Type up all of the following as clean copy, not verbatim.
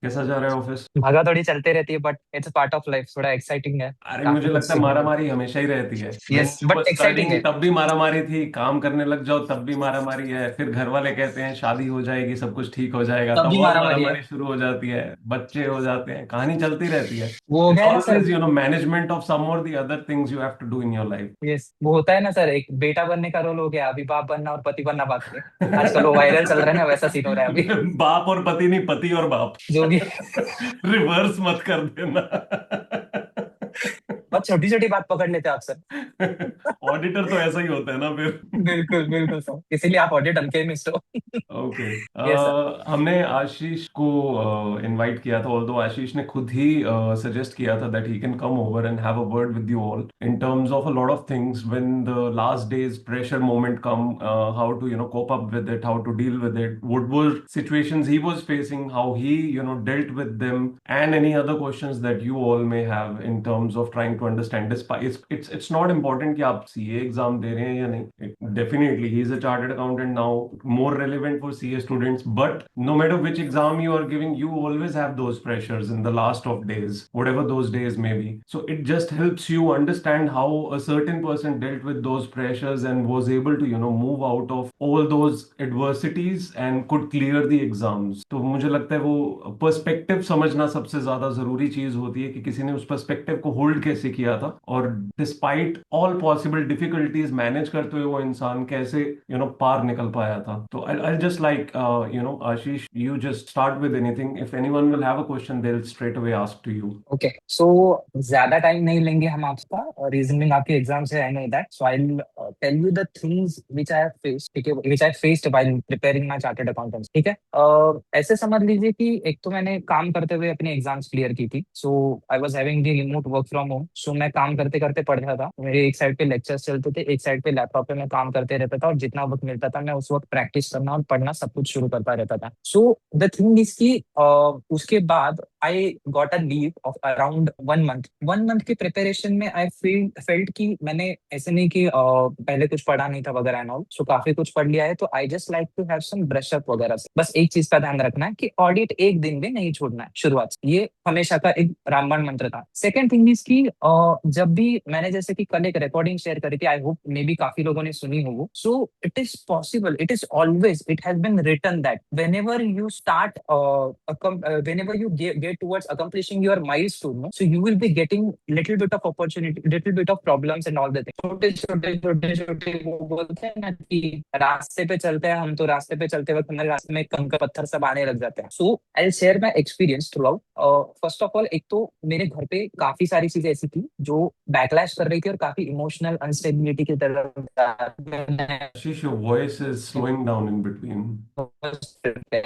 कैसा जा रहा है ऑफिस? भागा दौड़ी चलते रहती है but it's part of life, थोड़ा एक्साइटिंग है। अरे मुझे काफी कुछ लगता है सीखने को। मारामारी हमेशा ही रहती है। When yes you were but exciting studying है। तब भी मारामारी थी, काम करने लग जाओ तब भी मारामारी है, फिर घर वाले कहते हैं शादी हो जाएगी सब कुछ ठीक हो जाएगा, तब तब भी और मारा मारी है। मारामारी शुरू हो जाती है, बच्चे हो जाते हैं, कहानी चलती रहती है। वो हो इट्स गया है ना sir. Always management of some और the other things you have to do in your life. Yes वो होता है ना सर, एक बेटा बनने का रोल हो गया, अभी बाप बनना और पति बनना बाकी है। आजकल वो वायरल चल रहा है ना, वैसा सीन हो रहा है अभी। बाप और पति नहीं, पति और बाप। जो भी। रिवर्स मत कर देना। बहुत छोटी छोटी बात पकड़ लेते हैं आप सर। ऑडिटर तो ऐसा ही होता है ना फिर। बिल्कुल बिल्कुल सर, इसीलिए आप ऑडिट अल्केमिस्ट हो। ओके। Yes sir. हमने आशीष को इनवाइट किया था, ऑल्दो आशीष ने खुद ही सजेस्ट किया था that he can come over and have a word with you all in terms of a lot of things when the last days pressure moment come, how to cope up with it, how to deal with it, what were situations he was facing, how he dealt with them, and any other questions that you all may have in terms of trying to understand this. It's not important कि आप CA exam दे रहे हैं या नहीं. Definitely he is a chartered accountant now, more relevant for CA students, but no matter which exam you are giving, you always have those pressures in the last of days, whatever those days may be. So it just helps you understand how a certain person dealt with those pressures and was able to move out of all those adversities and could clear the exams. तो मुझे लगता है वो perspective समझना सबसे ज्यादा जरूरी चीज होती है कि किसी ने उस पर्सपेक्टिव को होल्ड कैसे किया था, और despite all possible difficulties manage करते हुए वो इंसान कैसे पार निकल पाया था. तो I just like Ashish, you just start with anything. If anyone will have a question, they'll straight away ask to you. Okay so ज्यादा टाइम नहीं लेंगे हम आपका, रीजनिंग आपके एग्जाम से, I know that, so I tell you the things which I have faced, ठीक है, which I faced while preparing my chartered accountant, ठीक है। ऐसे समझ लीजिए कि एक तो मैंने काम करते हुए अपनी एग्जाम्स क्लियर की थी, so I was having the remote work from home, so मैं काम करते करते पढ़ रहा था, मेरे एक साइड पे लेक्चर्स चलते थे, एक साइड पे लैपटॉप पे मैं काम करते रहता था, और जितना वक्त मिलता था मैं उस वक्त प्रैक्टिस करना और पढ़ना सब कुछ शुरू करता रहता था। सो द थिंग इज की उसके बाद I got a leave of around 1 month. 1 month की प्रिपरेशन में आई फेल्ट कि मैंने ऐसे नहीं कि पहले कुछ पढ़ा नहीं था वगैरह एंड ऑल, सो काफी कुछ पढ़ लिया है, तो I just like to have some brush up वगैरह से। बस एक चीज का ध्यान रखना है कि ऑडिट एक दिन भी नहीं छोड़ना है शुरुआत से, ये हमेशा का एक रामबाण मंत्र था। सेकंड थिंग इज की जब भी मैंने जैसे कि कल एक रिकॉर्डिंग शेयर करी थी, आई होप मे बी काफी लोगों ने सुनी हो वो, so it is possible, it is always, it has been written that whenever you start whenever you get towards accomplishing your milestone, no? So you will be getting little bit of opportunity, little bit of problems and all the things, छोटे छोटे छोटे छोटे, वो बोलते हैं ना कि रास्ते पे चलते हैं हम, तो रास्ते पे चलते वक्त हमारे रास्ते में कंकर पत्थर सब आने लग जाते हैं। So I share my experience throughout. First of all, एक तो मेरे घर पे काफी सारी चीजें ऐसी थी जो बैकलैश कर रही थी और काफी इमोशनल अनस्टेबिलिटी की तरफ Ashish, your voice is slowing down in between.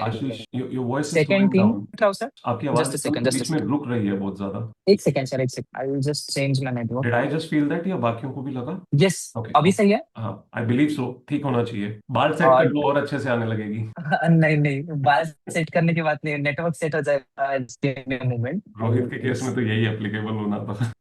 Ashish, your voice is second slowing thing, down. Sir, आपकी आवाज जस्ट अ एकदम सेकंड, जस्ट अ बीच में सेकंड, रुक रही है बहुत ज्यादा. एक सेकंड सर, एक second, I will just change my network. Did I just feel that या बाकियों को भी लगा? यस, ओके अभी ओके. सही है। हाँ, आई बिलीव सो, ठीक होना चाहिए. बाल सेट कर और लो और अच्छे से आने लगेगी. नहीं नहीं, बात सेट करने की बात नहीं, नेटवर्क सेट हो जाएगा मोमेंट। रोहित के केस में तो यही एप्लीकेबल होना था.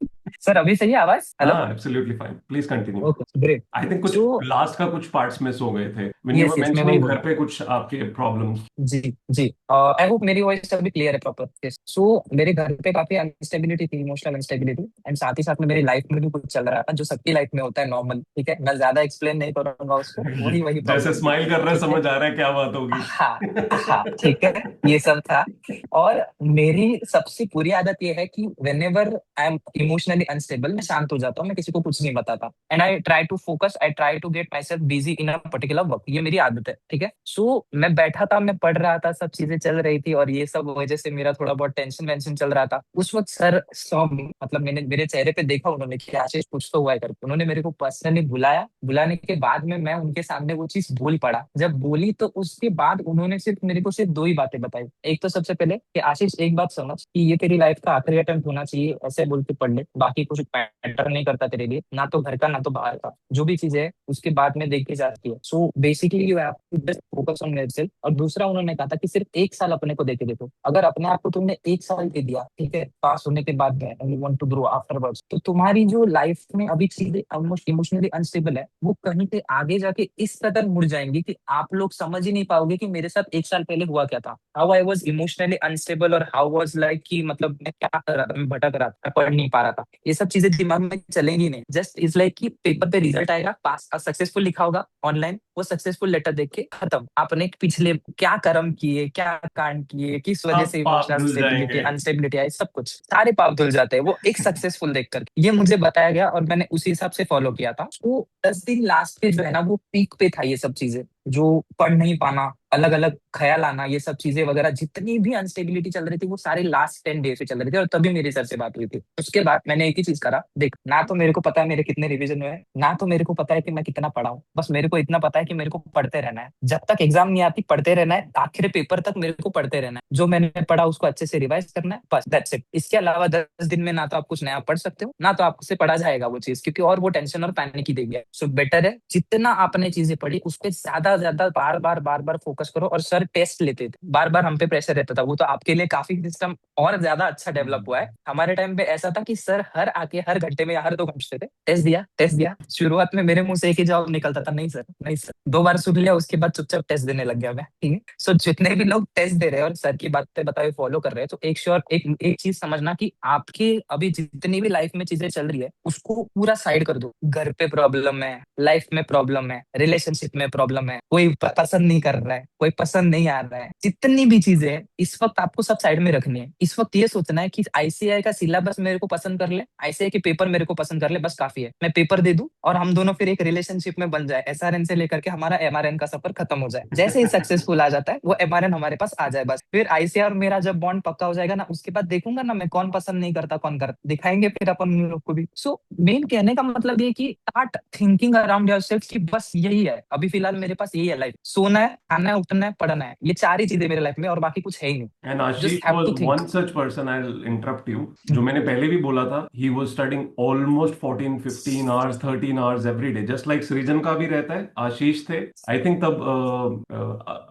सर अभी सही है आवाज? हेलो। हाँ, absolutely fine, please continue. Okay great. I think कुछ सो लास्ट का कुछ पार्ट्स मिस हो गए थे when you yes were yes, मैं वही मेंशनिंग घर बोला। पे कुछ आपके प्रॉब्लम्स. जी जी, आई होप मेरी वॉइस अभी क्लियर है प्रॉपर। यस, सो मेरे घर पे काफी अनस्टेबिलिटी थी, इमोशनल अनस्टेबिलिटी, एंड साथ ही साथ में मेरी लाइफ में भी कुछ चल रहा था जो सबकी लाइफ में होता है, नॉर्मल, ठीक है, मैं ज्यादा एक्सप्लेन नहीं करूंगा उसको, वही वही जैसे प्रॉब्लम थी। स्माइल कर रहे हैं, ठीक है, समझ आ रहा है क्या बात होगी. हाँ हाँ, ठीक है, ये सब था। और मेरी सबसे बुरी आदत ये है कि when ever I am emotionally unstable, मैं शांत हो जाता हूँ, मैं किसी को कुछ नहीं बताता, and I try to focus, I try to get myself busy in a particular work, ये मेरी आदत है, ठीक है। सो मैं बैठा था, मैं पढ़ रहा था, सब चीजें चल रही थी, और ये सब वजह से मेरा थोड़ा बहुत टेंशन वेंशन चल रहा था उस वक्त। सर सॉ मतलब मैंने मेरे चेहरे पे देखा उन्होंने कि आशीष कुछ तो हुआ है करके, उन्होंने मेरे को पर्सनली बुलाया, बुलाने के बाद में मैं उनके सामने वो चीज बोल पड़ा। जब बोली तो उसके बाद उन्होंने सिर्फ मेरे को सिर्फ दो ही बातें बताई। एक तो सबसे पहले कि आशीष एक बात समझ कि ये तेरी लाइफ का आखिरी अटेम्प्ट होना चाहिए, ऐसे बोल के पढ़ ले, बाकी कि कुछ मैटर नहीं करता तेरे लिए, ना तो घर का ना तो बाहर का, जो भी चीज है उसके बाद में देख के जाती है। So basically you have to just focus on yourself. और दूसरा उन्होंने कहा था कि सिर्फ 1 साल अपने को देके देखो। अगर अपने आप को तुमने 1 साल दे दिया, ठीक है, पास होने के बाद में, and you want to grow afterwards, तो तुम्हारी जो लाइफ में अभी चीजें ऑलमोस्ट इमोशनली अनस्टेबल है, वो कहीं पे आगे जाके इस कदर मुड़ जाएंगी कि आप लोग समझ ही नहीं पाओगे कि मेरे साथ 1 साल पहले हुआ क्या था, how I was emotionally unstable, और हाउ वॉज लाइक कि मतलब मैं क्या कर रहा था, मैं भटक रहा था, मैं पढ़ नहीं पा रहा था। ये सब चीजें दिमाग में चलेंगी नहीं। जस्ट इज लाइक कि पेपर पे रिजल्ट आएगा, पास सक्सेसफुल लिखा होगा ऑनलाइन, वो सक्सेसफुल लेटर देख के खत्म। आपने पिछले क्या कर्म किए, क्या कांड किए, किस वजह सब से पाप इमोशनल धुल स्टेबिलिटी जाएंगे। अनस्टेबिलिटी आई, सब कुछ सारे पाप धुल जाते हैं वो एक सक्सेसफुल देख कर। ये मुझे बताया गया और मैंने उसी हिसाब से फॉलो किया था। तो 10 दिन लास्ट पे जो है ना, वो पीक पे था ये सब चीजें, जो पढ़ नहीं पाना, अलग अलग ख्याल आना, ये सब चीजें वगैरह, जितनी भी अनस्टेबिलिटी चल रही थी वो सारे लास्ट 10 डे से चल रही थी। और तभी मेरे सर से बात हुई थी। उसके बाद मैंने एक ही चीज करा, देख, ना तो मेरे को पता है मेरे कितने रिवीजन हुए हैं, ना तो मेरे को पता है कि मैं कितना पढ़ा हूँ, बस मेरे को इतना पता है कि मेरे को पढ़ते रहना है। जब तक एग्जाम नहीं आती पढ़ते रहना है, आखिरी पेपर तक मेरे को पढ़ते रहना है। जो मैंने पढ़ा उसको अच्छे से रिवाइज करना है, बस दैट्स इट। इसके अलावा 10 दिन में ना तो आप कुछ नया पढ़ सकते हो, ना तो आपसे पढ़ा जाएगा वो चीज, क्योंकि और वो टेंशन और पैनिक ही देगी। सो बेटर है जितना आपने चीजें पढ़ी उस पर ज्यादा ज्यादा बार बार फोकस करो। और सर टेस्ट लेते थे, बार बार हम पे प्रेशर रहता था। वो तो आपके लिए काफी सिस्टम और ज्यादा अच्छा डेवलप हुआ है। हमारे टाइम पे ऐसा था कि सर हर आके हर घंटे में या हर 2 घंटे थे, टेस्ट दिया, टेस्ट दिया। शुरुआत में मेरे मुंह से एक ही जवाब निकलता था, नहीं सर, नहीं सर। 2 बार सुन लिया, उसके बाद चुपचाप टेस्ट देने लग गया मैं, ठीक है। सो जितने भी लोग टेस्ट दे रहे हैं और सर की बातें बताए फॉलो कर रहे हैं, तो एक श्योर एक चीज समझना कि आपके अभी जितनी भी लाइफ में चीजें चल रही है उसको पूरा साइड कर दो। घर पे प्रॉब्लम है, लाइफ में प्रॉब्लम है, रिलेशनशिप में प्रॉब्लम है, कोई पसंद नहीं कर रहा है, कोई पसंद नहीं आ रहा है, जितनी भी चीजें हैं इस वक्त आपको सब साइड में रखनी है। इस वक्त ये सोचना है कि आईसीआई का सिलेबस मेरे को पसंद कर ले, आईसीआई के पेपर मेरे को पसंद कर ले, बस काफी है। मैं पेपर दे दूं और हम दोनों फिर एक रिलेशनशिप में बन जाए, एसआरएन से लेकर के हमारा एमआरएन का सफर खत्म हो जाए। जैसे ही सक्सेसफुल आ जाता है वो एमआरएन हमारे पास आ जाए, बस। फिर आईसीआई और मेरा जब बॉन्ड पक्का हो जाएगा ना, उसके बाद देखूंगा ना मैं कौन पसंद नहीं करता, कौन करता, दिखाएंगे फिर अपन उन लोग को भी। सो मेन कहने का मतलब ये कि स्टार्ट थिंकिंग अराउंड योरसेल्फ कि बस यही है अभी फिलहाल मेरे पास, यही है लाइफ, सोना है, खाना है, उठना है, पढ़ना है, ये 4 ही चीजें मेरे लाइफ में, और बाकी कुछ है ही नहीं। And Ashish just have was to think. one such person, I'll interrupt you, जो मैंने पहले भी बोला था, he was studying almost 14, 15 hours, 13 hours every day, just like सृजन का भी रहता है, आशीष थे, I think तब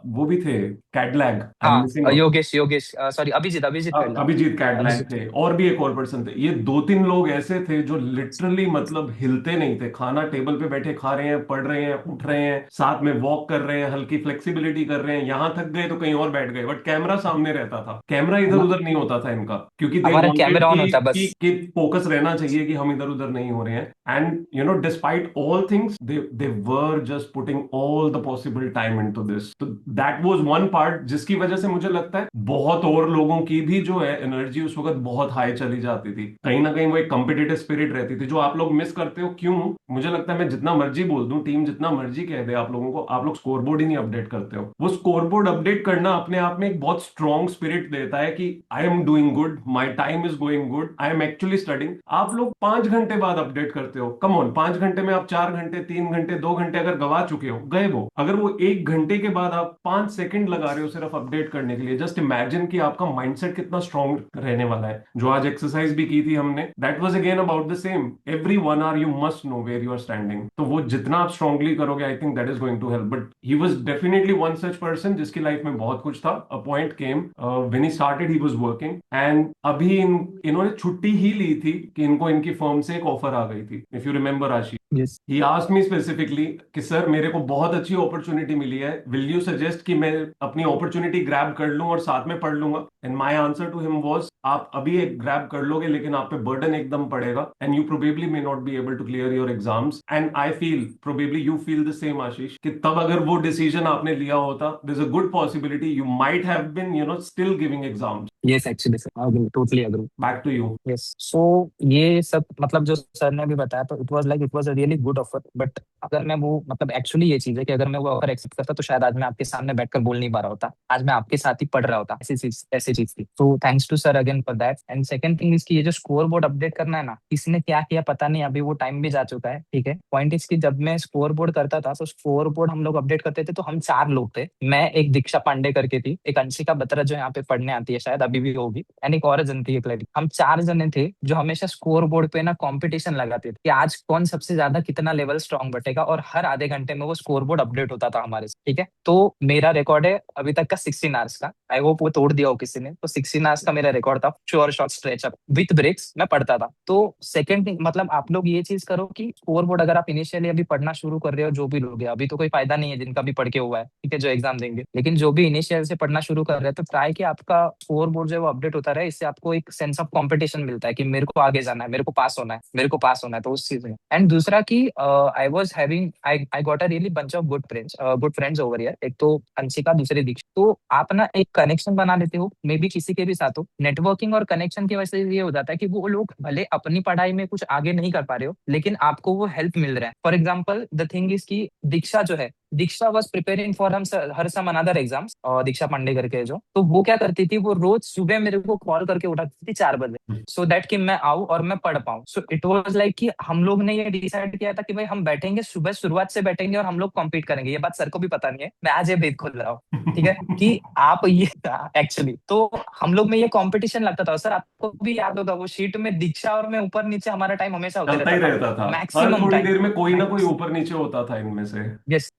वो भी थे, कैडलैग, I'm missing हाँ, out. योगेश योगेश सॉरी, अभिजीत अभिजीत कैडला। अभिजीत कैडलैक अभिजीत। थे, और भी एक और पर्सन थे। ये 2-3 लोग ऐसे थे जो लिटरली मतलब हिलते नहीं थे, खाना टेबल पे बैठे खा रहे हैं, पढ़ रहे हैं, उठ रहे हैं, साथ में वॉक कर रहे हैं, हल्की फ्लेक्सिबिलिटी कर रहे हैं, यहाँ थक गए तो कहीं और बैठ गए, बट कैमरा सामने रहता था, कैमरा इधर हमा- उधर नहीं होता था इनका, क्योंकि दे हमारा वांटेड कैमरा ऑन कि होता है बस। कि फोकस रहना चाहिए कि हम इधर उधर नहीं हो रहे हैं। And you know despite all things they were just putting all the possible time into this. तो दैट वाज वन पार्ट जिसकी वजह से मुझे लगता है बहुत और लोगों की भी जो है एनर्जी उस वक्त बहुत हाई चली जाती थी, कहीं ना कहीं वो एक कॉम्पिटिटिव स्पिरिट रहती थी जो आप लोग मिस करते हो। क्यों? मुझे लगता है मैं जितना मर्जी बोल दूं, टीम जितना मर्जी कह दे आप लोगों को, आप लोग स्कोर बोर्ड ही नहीं अपडेट करते हो। वो स्कोर बोर्ड अपडेट करना अपने आप में एक बहुत स्ट्रॉन्ग स्पिरिट देता है कि I am doing good, my time is going good, I am actually studying. आप लोग 5 घंटे बाद अपडेट करते हो, कम ऑन, 5 घंटे में आप 4 घंटे, 3 घंटे, 2 घंटे अगर गवा चुके हो, गए वो। अगर वो 1 घंटे के बाद आप 5 सेकंड लगा रहे हो सिर्फ अपडेट करने के लिए, जस्ट इमेजिन कि आपका माइंडसेट कितना स्ट्रांग रहने वाला है। जो आज एक्सरसाइज भी की थी हमने, that was again about the same, every 1 hour you must know where you are standing. तो वो जितना आप स्ट्रांगली करोगे, I think that is going to help. But he was definitely one such person जिसकी लाइफ में बहुत कुछ था। A point came when he started, he was working, and अभी इन्होंने छुट्टी ही ली थी कि इनको इनकी फर्म से एक ऑफर आ गई थी, if you remember Ashish. Yes. He asked me specifically कि सर मेरे को बहुत अच्छी अपॉर्चुनिटी मिली है, विल यू सजेस्ट कि मैं अपनी अपॉर्चुनिटी ग्रैब कर लूं और साथ में पढ़ लूंगा? And my answer to him was, आप अभी एक ग्रैब कर लोगे लेकिन आप पे बर्डन एकदम पड़ेगा, and you probably may not be able to clear your exams. And I feel probably you feel the same Ashish, कि तब अगर वो डिसीजन आपने लिया होता, there is a good possibility you might have been still giving exams. Yes actually sir, agree, totally agree. Back to you. Yes. So ये सब मतलब जो सर ने भी बताया, तो it was like it was a really good offer. But अगर मैं वो मतलब एक्चुअली ये चीज है कि अगर मैं वो ऑफर एक्सेप्ट करता तो शायद आज मैं आपके सामने बैठकर बोल नहीं पा रहा होता, आज मैं आपके साथ ही पढ़ रहा होता, ऐसी चीज थी। तो thanks to sir again again for that. And second thing इसकी, ये जो स्कोर बोर्ड अपडेट करना है ना, किसने क्या किया पता नहीं, अभी वो टाइम भी जा चुका है, ठीक है। पॉइंट इसकी, जब मैं स्कोर बोर्ड करता था तो स्कोर बोर्ड हम लोग अपडेट करते थे तो हम 4 लोग थे। मैं, एक दीक्षा पांडे करके थी, एक अंशिका बत्रा जो यहाँ पे पढ़ने आती है शायद अभी भी होगी, एंड एक और जन थी, एक लड़की। हम 4 जने थे जो हमेशा स्कोर बोर्ड पे ना कंपटीशन लगाते थे कि आज कौन सबसे ज्यादा कितना लेवल स्ट्रांग बटेगा, और हर आधे घंटे में वो स्कोर बोर्ड अपडेट होता था हमारे से, ठीक है। तो मेरा रिकॉर्ड है अभी तक का 16 आवर्स का। आई होप वो तोड़ दिया हो किसी ने। तो 16 आवर्स का मेरा रिकॉर्ड था, sure shot stretch up with breaks मैं पढ़ता था। तो सेकंड थिंग, मतलब आप लोग ये चीज करो कि स्कोर बोर्ड अगर आप इनिशियली अभी पढ़ना शुरू कर रहे हो, जो भी लोग हैं, अभी तो कोई फायदा नहीं है जिनका भी पढ़ के हुआ है, ठीक है, जो एग्जाम देंगे, लेकिन जो भी इनिशियल से पढ़ना शुरू कर रहे हैं तो ट्राई कि आपका स्कोर बोर्ड जो है वो अपडेट होता रहे। इससे आपको एक सेंस ऑफ कंपटीशन मिलता है कि मेरे को आगे जाना है, मेरे को पास होना है, मेरे को पास होना है, तो उस चीज में। एंड दूसरा कि I was having, I got a really bunch of good friends over here. एक तो अंशिका, दूसरे दीक्षा। तो आप ना एक कनेक्शन बना लेते हो, मे बी किसी के भी साथ हो, नेटवर्किंग और कनेक्शन की वजह से ये हो जाता है कि वो लोग भले अपनी पढ़ाई में कुछ आगे नहीं कर पा रहे हो, लेकिन आपको वो हेल्प मिल रहा है। For example the thing is की दीक्षा जो है, दीक्षा वॉज प्रिपेयरिंग फॉर हम हर सम अनदर एग्जाम्स, और दीक्षा पांडे करके जो, तो वो क्या करती थी, वो रोज सुबह मेरे को कॉल करके उठाती थी 4 बजे, सो दैट कि मैं आऊं और मैं पढ़ पाऊं। सो इट वाज लाइक कि हम लोग ने ये डिसाइड किया था कि भाई हम बैठेंगे सुबह, शुरुआत से बैठेंगे और हम लोग कॉम्पीट करेंगे। ये बात सर को भी पता नहीं है, मैं आज ये भेद खोल रहा हूँ, ठीक है, कि आप ये एक्चुअली तो हम लोग में ये कंपटीशन लगता था। सर आपको भी याद होगा वो शीट में दीक्षा और मैं ऊपर नीचे, हमारा टाइम हमेशा होते चलता ही रहता था, रहता था, हर मैक्सिमम थोड़ी टाइम। देर में कोई ना कोई ऊपर नीचे होता था इनमें से। यस,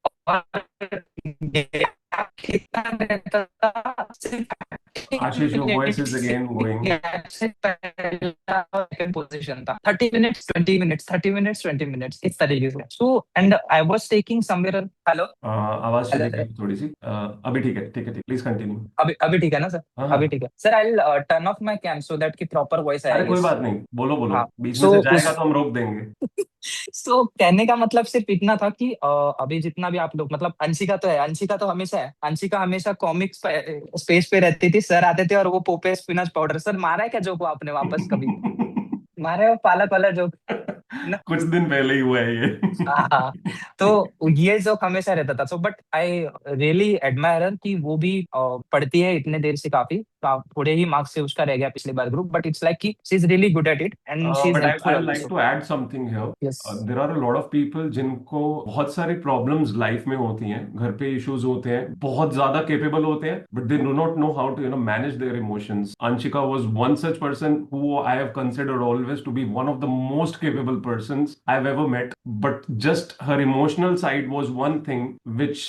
कितना रहता था, सिर्फ Ashish, your voice is again going. Position था, 30 मिनट्स 20 मिनट्स, 30 मिनट्स 20 मिनट्स, इस तरीके से। So and I was taking somewhere. Hello, आवाज हेलो चली सर। गई थोड़ी सी। अभी ठीक है, ठीक है, ठीक, प्लीज कंटिन्यू। अभी अभी ठीक है ना सर? हाँ अभी हाँ। ठीक है sir. I turn off my cam so that की प्रॉपर वॉइस अरे आएगी। कोई बात नहीं, बोलो बोलो, हाँ। बीच में सो से उस जाएगा तो हम रोक देंगे। सो कहने का मतलब सिर्फ इतना था कि अभी जितना भी आप लोग, मतलब अंशिका तो है, अंशिका तो हमेशा है, अंशिका हमेशा कॉमिक्स स्पेस पे रहती थी। सर आते थे और वो पोपे स्पिनच पाउडर, सर मारा है क्या जोक आपने वापस कभी? मारा है वो पालक वाला जोक ना? कुछ दिन पहले ही हुआ है ये। हाँ। तो ये जोक हमेशा रहता था। So but I really admire कि वो भी पढ़ती है इतने देर से, काफी थोड़े ही मार्क्स से उसका रह गया पिछले बार ग्रुप, बट इट्स लाइक कि she is really good at it and she is but helpful I like also. To add something here. Yes. There are a lot of people जिनको बहुत सारी प्रॉब्लम्स लाइफ में होती हैं, घर पे issues होते हैं, बहुत ज्यादा केपेबल होते हैं, but they do not know how to manage their emotions. Anshika was one such person who I have considered always to be one of the most capable persons I have ever met, but just her emotional side was one thing which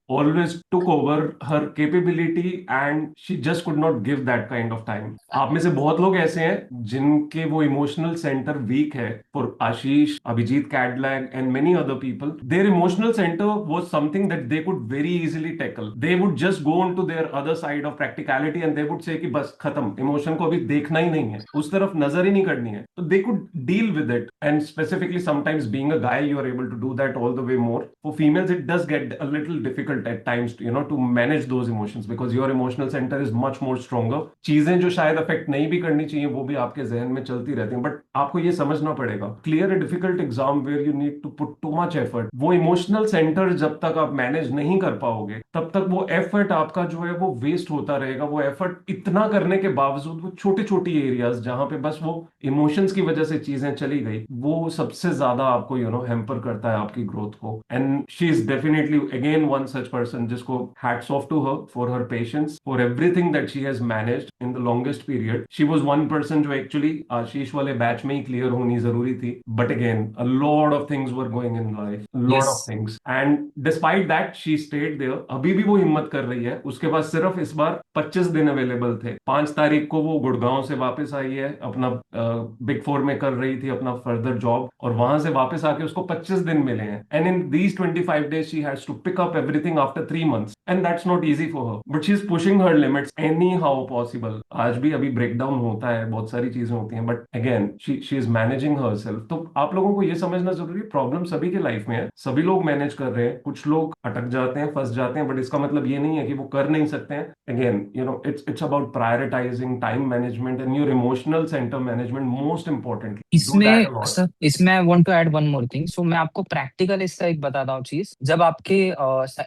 always took over her capability, and she just could not give that kind of time. आप में से बहुत लोग ऐसे हैं जिनके वो emotional centre weak है। For Ashish, Abhijit Kadlag and many other people, their emotional centre was something that they could very easily tackle. They would just go on to their other side of practicality and they would say कि बस खत्म, emotion को अभी देखना ही नहीं है, उस तरफ नजर ही नहीं करनी है, तो they could deal with it. And specifically sometimes being a guy you are able to do that all the way more. For females it does get a little difficult at times to manage those emotions because your emotional centre is much more stronger. चीजें जो शायद affect नहीं भी करनी चाहिए वो भी आपके जहन में चलती रहती हैं, बट आपको ये समझना पड़ेगा, clear a difficult exam where you need to put too much effort, वो इमोशनल सेंटर जब तक आप मैनेज नहीं कर पाओगे तब तक वो एफर्ट आपका जो है वो वेस्ट होता रहेगा। वो एफर्ट इतना करने के बावजूद वो छोटी छोटी एरियाज जहां पे बस वो इमोशंस की वजह से चीजें चली गई, वो सबसे ज्यादा आपको हैम्पर करता है आपकी ग्रोथ को। And she is definitely again one such person जिसको hats off to her for her patience, for everything that she has managed in the longest period. She was one person जो एक्चुअली आशीष वाले batch में ही clear होनी जरूरी थी, but again a lot of things were going in life, lot yes. Of things, and despite that she stayed there. अभी भी वो हिम्मत कर रही है। उसके पास सिर्फ इस बार 25 दिन अवेलेबल थे। 5 तारीख को वो गुड़गांव से वापस आई है, अपना बिग फोर में कर रही थी अपना फर्दर जॉब, और वहां से वापस आके उसको 25 दिन मिले हैं। And in these 25 days she has to pick up everything after 3 months, and that's not easy for her, but she is pushing her limits anyhow possible. आज भी अभी ब्रेकडाउन होता है, बहुत सारी चीजें होती हैं, but again she is managing her self. तो आप लोगों को ये समझना जरूरी है, प्रॉब्लम सभी के लाइफ में है, सभी लोग मैनेज कर रहे हैं, कुछ लोग अटक जाते हैं, फंस जाते हैं, बट इसका मतलब ये नहीं है कि वो कर नहीं सकते हैं। Again it's about prioritising time management and your emotional centre management, most importantly do that इसमें अ लॉट। सर, इसमें I want to add one more thing. So मैं आपको प्रैक्टिकल इसका एक बताता हूँ चीज। जब आपके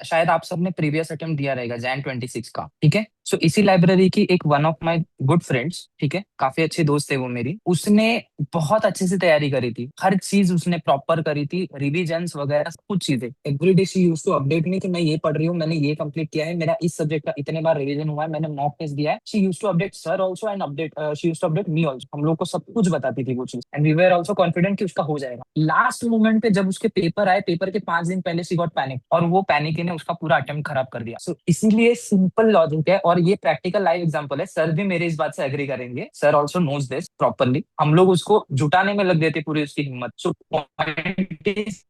शायद आप सबने प्रीवियस अटेम्प्ट दिया रहेगा जैन 26 का, ठीक है। सो इसी लाइब्रेरी लाइब्रेरी की एक one of my good friends, ठीक है, काफी अच्छी दोस्त है वो मेरी, उसने बहुत अच्छे से तैयारी करी थी, हर चीज उसने प्रॉपर करी थी, रिविजन्स वगैरह सब कुछ चीजें, every day she used to update me कि मैं ये पढ़ रही हूँ, मैंने ये कंप्लीट किया है, मेरा इस सब्जेक्ट का इतने बार रिवीजन हुआ है, मैंने मॉक टेस्ट दिया है। She used to update sir also and update she used to update me also, हम लोग को सब कुछ बताती थी वो चीज, and we were also confident कि उसका हो जाएगा। लास्ट मोमेंट पे जब उसके पेपर आए, पेपर के 5 दिन पहले सी गॉट पैनिक, और वो पैनिक ने उसका पूरा अटेम्प्ट खराब कर दिया। सो इसीलिए सिंपल लॉजिक है, और ये प्रैक्टिकल लाइव एग्जांपल है, सर भी मेरे इस बात से एग्री करेंगे, sir also knows this properly, हम लोग उसको जुटाने में लग देते पूरी उसकी हिम्मत। सो पॉइंट इज,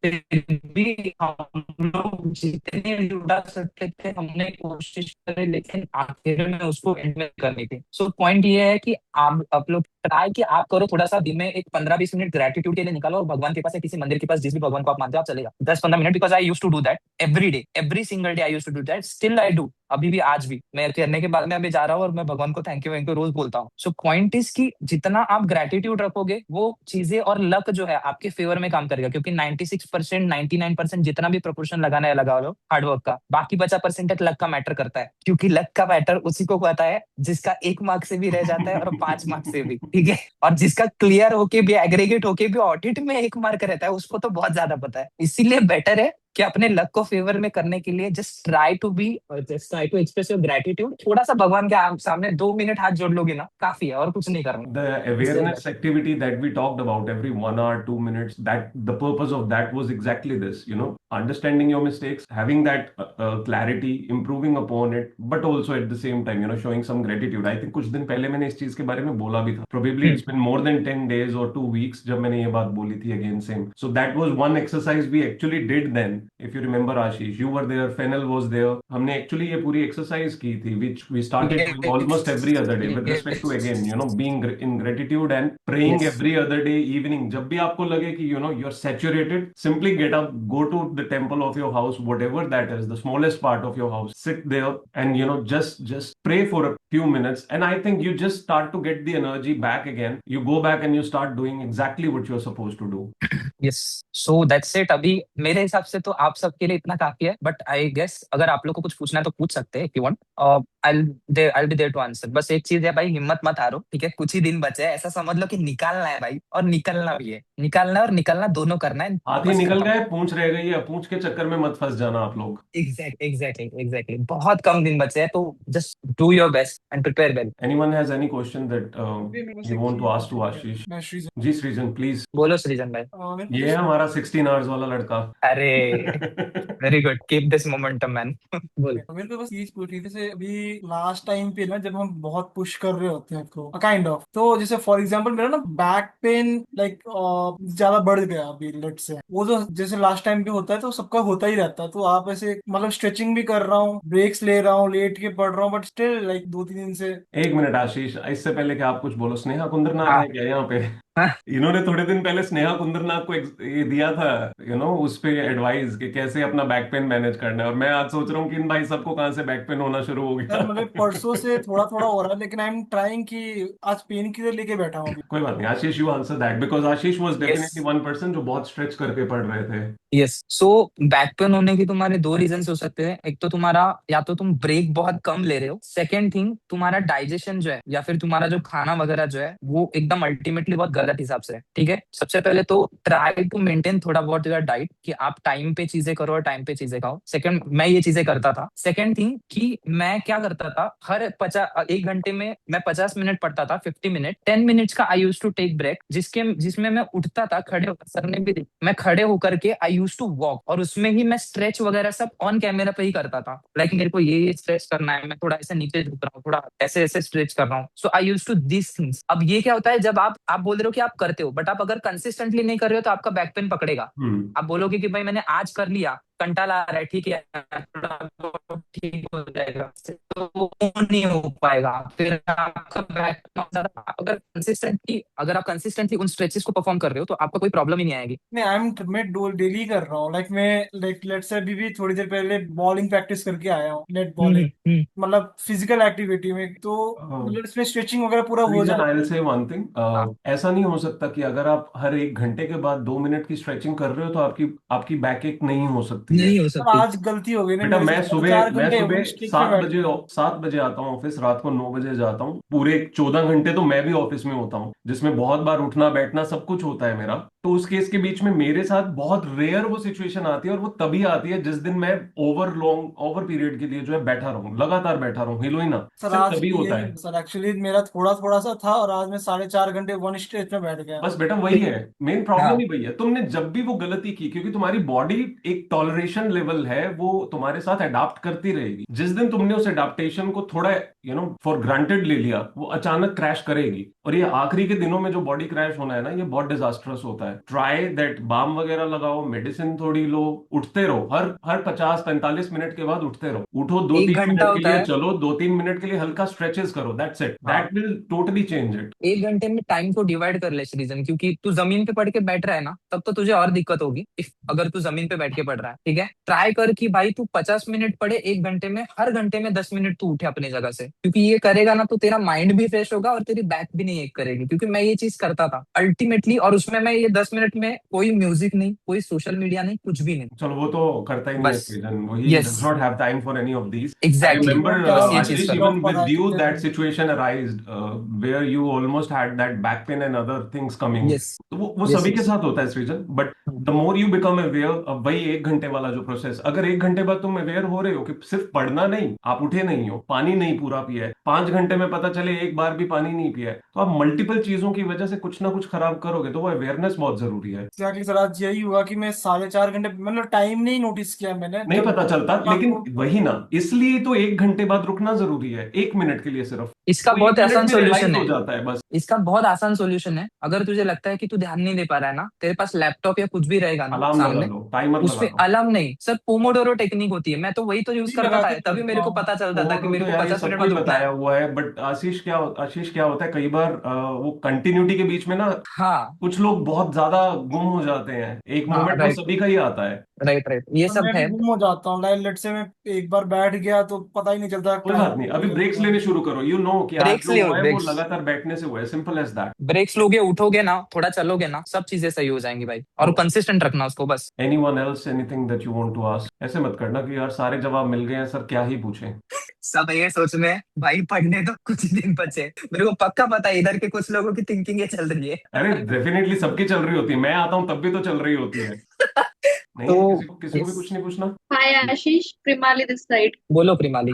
भी हम लोग जितने जुटा सकते थे हमने कोशिश करी, लेकिन आखिर में उसको एंड में करनी थी। सो पॉइंट ये है कि आप लोग ट्राई कि आप करो, थोड़ा सा दिन में एक 15-20 मिनट ग्रेटिट्यूड के लिए निकालो, और भगवान के पास या किसी मंदिर के पास, जिस भी भगवान को आप मानते हो, आप चलेगा 10-15 minute, because I use to do that every day, every single day I use to do that, still I do, अभी भी, आज भी मैं करने के बाद में अभी जा रहा हूँ, और मैं भगवान को थैंक यू रोज बोलता हूँ। सो पॉइंट इज कि जितना आप ग्रेटिट्यूड रखोगे, वो चीजें और लक जो है आपके फेवर में काम करेगा, क्योंकि 96%, 99% जितना भी प्रोपोर्शन लगाना है लगा लो हार्डवर्क का, बाकी बचा परसेंटेज लक का मैटर करता है, क्योंकि लक का मैटर उसी को पता है जिसका 1 मार्क से भी रह जाता है और 5 मार्क से भी, ठीक है, और जिसका क्लियर होके भी, एग्रीगेट होके भी ऑडिट में 1 मार्क रहता है, उसको तो बहुत ज्यादा पता है। इसीलिए बेटर है कि अपने लक को फेवर में करने के लिए just try to express your gratitude, थोड़ा सा भगवान के सामने 2 मिनट हाथ जोड़ लोगे ना, काफी है, और कुछ नहीं करना। The इससे awareness better। activity that we talked about every 1 hour, 2 minutes, that the purpose of that was exactly this, understanding your mistakes, having that clarity, improving upon it, but also at the same time, showing some gratitude. I think कुछ दिन पहले मैंने इस चीज के बारे में बोला भी था. Probably hmm. it's been more than 10 days or 2 weeks जब मैंने ये बात बोली थी again same. So that was one exercise we actually did then. If you remember Ashish, you were there, Fennel was there. हमने actually ये पूरी exercise की थी, which we started doing almost every other day with respect to again, being in gratitude and praying yes. every other day evening. जब भी आपको लगे कि you're saturated, simply get up, go to the temple of your house, whatever that is, the smallest part of your house, sit there and just pray for a few minutes. And I think you just start to get the energy back again. You go back and you start doing exactly what you're supposed to do. Yes. So that's it. अभी मेरे हिसाब से तो आप सबके लिए इतना काफी है, बट आई गेस अगर आप लोग को कुछ पूछना है तो पूछ सकते हैं, if you want. I be there to answer. बस एक चीज है भाई, हिम्मत मत हारो, ठीक है, कुछ ही दिन बचे हैं, ऐसा समझ लो कि निकालना है भाई, और निकलना भी है, निकालना और निकलना दोनों करना है, हाथी बस निकल खत्म। गए, पूंछ रह गई है, पूंछ के चक्कर में मत फंस जाना आप लोग. एग्जैक्टली बहुत कम दिन बचे हैं, तो just do your best and prepare well. Anyone has any question that अभी मेरे पास you एक want to चीज ask to पूछनी है। Ashish? मैं श्रीजन। जी सृजन प्लीज. बोलो सृजन भाई। मेरे को ये है जस्ट हमारा 16 आवर्स वाला लड़का. अरे, very good, keep this momentum man. बोल। मेरे को बस चीज पूछनी थी, जैसे अभी लास्ट टाइम पे ना, जब हम बहुत पुश कर रहे होते हैं तो काइंड ऑफ, तो जैसे फॉर एग्जांपल मेरा ना बैक पेन लाइक ज्यादा बढ़ गया अभी, लेट से वो जो जैसे लास्ट टाइम पे होता है तो सबका होता ही रहता है, तो आप ऐसे मतलब स्ट्रेचिंग भी कर रहा हूँ, ब्रेक्स ले रहा हूँ, लेट के पढ़ रहा हूँ, बट स्टिल लाइक 2-3 दिन से। एक मिनट आशीष, इससे पहले कि आप कुछ बोलो, स्नेहा कुंद्रनाथ हाँ। है क्या यहाँ पे? हाँ। इन्होंने थोड़े दिन पहले स्नेहा कुंद्रनाथ को ये दिया था, उस पे एडवाइस कि कैसे अपना बैक पेन मैनेज करना है, और मैं आज सोच रहा हूँ कि इन भाई सबको कहाँ से बैक पेन होना शुरू हो यार गया. मतलब परसों से थोड़ा थोड़ा हो रहा है, लेकिन आई एम ट्राइंग कि आज पेन किलर लेके बैठा हूँ अभी। कोई बात नहीं Ashish, you answer that because Ashish was yes. Definitely one person जो बहुत स्ट्रेच करके पढ़ रहे थे. यस। सो बैक पेन होने की तुम्हारे दो रीजन हो सकते हैं, एक तो तुम्हारा, या तो तुम ब्रेक बहुत कम ले रहे हो, सेकंड थिंग तुम्हारा डाइजेशन जो है, या फिर तुम्हारा जो खाना वगैरह जो है, वो एकदम अल्टीमेटली बहुत गलत हिसाब से है, ठीक है। सबसे पहले तो ट्राई टू मेंटेन थोड़ा बहुत योर डाइट, कि आप टाइम पे चीजें करो और टाइम पे चीजें खाओ। सेकंड, मैं ये चीजें करता था। सेकंड थिंग कि मैं क्या करता था, हर 1 घंटे में मैं 50 मिनट पढ़ता था, 50 मिनट, 10 मिनट्स का आई यूज टू टेक ब्रेक, जिसमें मैं उठता था, खड़े होकर, सर ने भी मैं खड़े होकर के आई यूज टू वॉक, और उसमें ही मैं स्ट्रेच वगैरह सब ऑन कैमरा पे ही करता था, लाइक मेरे को ये स्ट्रेच करना है, मैं थोड़ा ऐसे नीचे झुक रहा हूँ, थोड़ा ऐसे ऐसे स्ट्रेच कर रहा हूँ। सो आई यूज टू दिस थिंग्स। अब ये क्या होता है, जब आप बोल रहे हो कि आप करते हो, बट आप अगर कंसिस्टेंटली नहीं कर रहे हो तो आपका बैक पेन पकड़ेगा। हम्म. आप बोलोगे कि भाई मैंने आज कर लिया, कंटाला आ रहा है, ठीक है, थोड़ा बहुत ठीक हो जाएगा, तो वो नहीं हो पाएगा, फिर आपका बैक, अगर आप कंसिस्टेंटली उन स्ट्रेचेस को परफॉर्म कर रहे हो तो आपको कोई प्रॉब्लम ही नहीं आएगी। नहीं, मैं डेली कर रहा हूँ, लाइक मैं लाइक लेट से अभी भी थोड़ी देर पहले बॉलिंग प्रैक्टिस करके आया हूँ, नेट बॉलिंग, हम्म। मतलब फिजिकल एक्टिविटी में, तो मतलब इसमें स्ट्रेचिंग वगैरह पूरा हो रीजन जाता I will say one thing, हाँ। ऐसा नहीं हो सकता कि अगर आप हर 1 घंटे के बाद 2 मिनट की स्ट्रेचिंग कर रहे हो तो आपकी आपकी बैक एक नहीं हो सकती. होती है। नहीं हो पर सकती। आज गलती हो गई ना बेटा मेरे से, मैं साढ़े सुबह चार मैं घंटे सुबह वन स्टिक पे सात बैठ बजे गया। 7 बजे आता हूँ ऑफिस, रात को 9 बजे जाता हूँ, पूरे 14 घंटे तो मैं भी ऑफिस में होता हूँ, जिसमें बहुत बार उठना बैठना सब कुछ होता है मेरा। तो उस केस के बीच में मेरे साथ बहुत रेयर वो सिचुएशन आती है, और वो तभी आती है जिस दिन मैं ओवर पीरियड के लिए जो है बैठा रहूं, लगातार बैठा रहूं, हिलो ही ना, सर सिर्फ आज तभी भी होता यही है। सर, एक्चुअली मेरा थोड़ा थोड़ा सा था और आज मैं 4.5 घंटे वन स्ट्रेच में बैठ गया। बस बेटा वही है, मेन प्रॉब्लम हाँ ही वही है, तुमने जब भी वो गलती की, क्योंकि तुम्हारी बॉडी एक टॉलरेशन लेवल है, वो तुम्हारे साथ अडाप्ट करती रहेगी। जिस दिन तुमने उस अडाप्टेशन को थोड़ा फॉर ग्रांटेड ले लिया, वो अचानक क्रैश करेगी। और ये आखिरी के दिनों में जो बॉडी क्रैश होना है ना, ये बहुत डिजास्टरस होता है। ट्राई दैट, बाम वगैरह लगाओ, मेडिसिन थोड़ी लो, उठते रहो, हर हर 50-45 मिनट के बाद उठते रहो, उठो, दो एक तीन घंटा मिनट के होता लिए है। चलो, 2-3 मिनट के लिए हल्का स्ट्रेचेस करो, दैट्स इट, हाँ that will totally change it. 1 घंटे में टाइम को डिवाइड कर ले सृजन, क्योंकि तू जमीन पे पढ़ के बैठ रहा है ना, तब तो तुझे और दिक्कत होगी। इफ अगर तू जमीन पे बैठ के पढ़ रहा है, ठीक है, ट्राई कर कि भाई तू 50 मिनट पढ़े 1 घंटे में, हर घंटे में 10 मिनट तू उठे अपनी जगह से, क्योंकि ये करेगा ना तो तेरा माइंड भी फ्रेश होगा और तेरी बैक भी नहीं एक करेगी। क्योंकि मैं ये चीज करता था अल्टीमेटली, और उसमें मैं ये 10 मिनट में कोई म्यूजिक नहीं, कोई सोशल मीडिया नहीं, कुछ भी नहीं, चलो वो तो करता ही नहीं है बस। सृजन, वो ही yes does not have time for any of these. I exactly, remember बस ये चीज आशीष, करो। Even with you that situation arised where you almost had that back pain and other things coming. Yes तो वो यस सभी के yes. साथ होता है सृजन, but the more you become aware, अब वही 1 घंटे वाला जो प्रोसेस, अगर 1 घंटे बाद तुम अवेयर हो रहे हो कि सिर्फ पढ़ना नहीं, आप उठे नहीं हो, पानी नहीं पूरा पिया है, 5 घंटे में पता चले एक बार भी पानी नहीं पिया है, तो आप मल्टीपल चीजों की वजह से कुछ ना कुछ खराब करोगे, तो वो अवेयरनेस बहुत जरूरी है। एग्जैक्टली सर, आज यही हुआ कि मैं 4.5 घंटे, मतलब टाइम नहीं नोटिस किया मैंने नहीं जब पता चलता, रात लेकिन को। वही ना, इसलिए तो 1 घंटे बाद रुकना जरूरी है, 1 मिनट के लिए सिर्फ। इसका वो एक बहुत मिनट आसान में सॉल्यूशन रियलाइज हो है। जाता है बस। इसका बहुत आसान सॉल्यूशन है। अगर तुझे लगता है कि तू ध्यान नहीं दे पा रहा है ना, तेरे पास लैपटॉप या कुछ भी रहेगा ना अलार्म लगा सामने, लो, टाइमर उस लगा पे लो। अलार्म नहीं सर, पोमोडोरो टेक्निक होती है, मैं तो वही तो यूज भी करता लगा था, के तभी मेरे करता को हूँ। पता चलता था कि पोमोडोरो मेरे तो को यार ये 50 मिनट सबको ही बाद उठना बताया है। हुआ है, बट आशीष क्या होता है कई बार, वो कंटिन्यूटी के बीच में ना हाँ कुछ लोग बहुत ज्यादा गुम हो जाते हैं, एक हाँ मोमेंट वो राइट सभी का ही आता है। राइट राइट, ये तो सब मैं भी है। गुम हो जाता हूँ, लाइक लेट से मैं एक बार बैठ गया तो पता ही नहीं चलता कोई टाइम बात नहीं, निकल अभी ब्रेक्स गया। लेने शुरू करो, कि आज ब्रेक्स जो लियो, हुआ है वो ब्रेक्स। लगातार बैठने से हुआ है, सिंपल एज दैट। ब्रेक्स लोगे, उठोगे ना, थोड़ा चलोगे ना, सब चीजें सही हो जाएंगी भाई, और कंसिस्टेंट रखना उसको बस। Anyone else, anything that you want to ask? ऐसे मत करना कि यार सारे जवाब मिल गए हैं सर, क्या ही पूछें। सब ये सोच में है, भाई पढ़ने तो कुछ ही दिन बचे, मेरे को पक्का पता है इधर के कुछ लोगों की थिंकिंग ये चल रही है। अरे डेफिनेटली सबकी चल रही होती है, मैं आता हूँ तब भी तो चल रही होती है। नहीं है, तो किसी को भी यस, कुछ नहीं पूछना। Hi Ashish, Primali this side. बोलो प्रिमाली।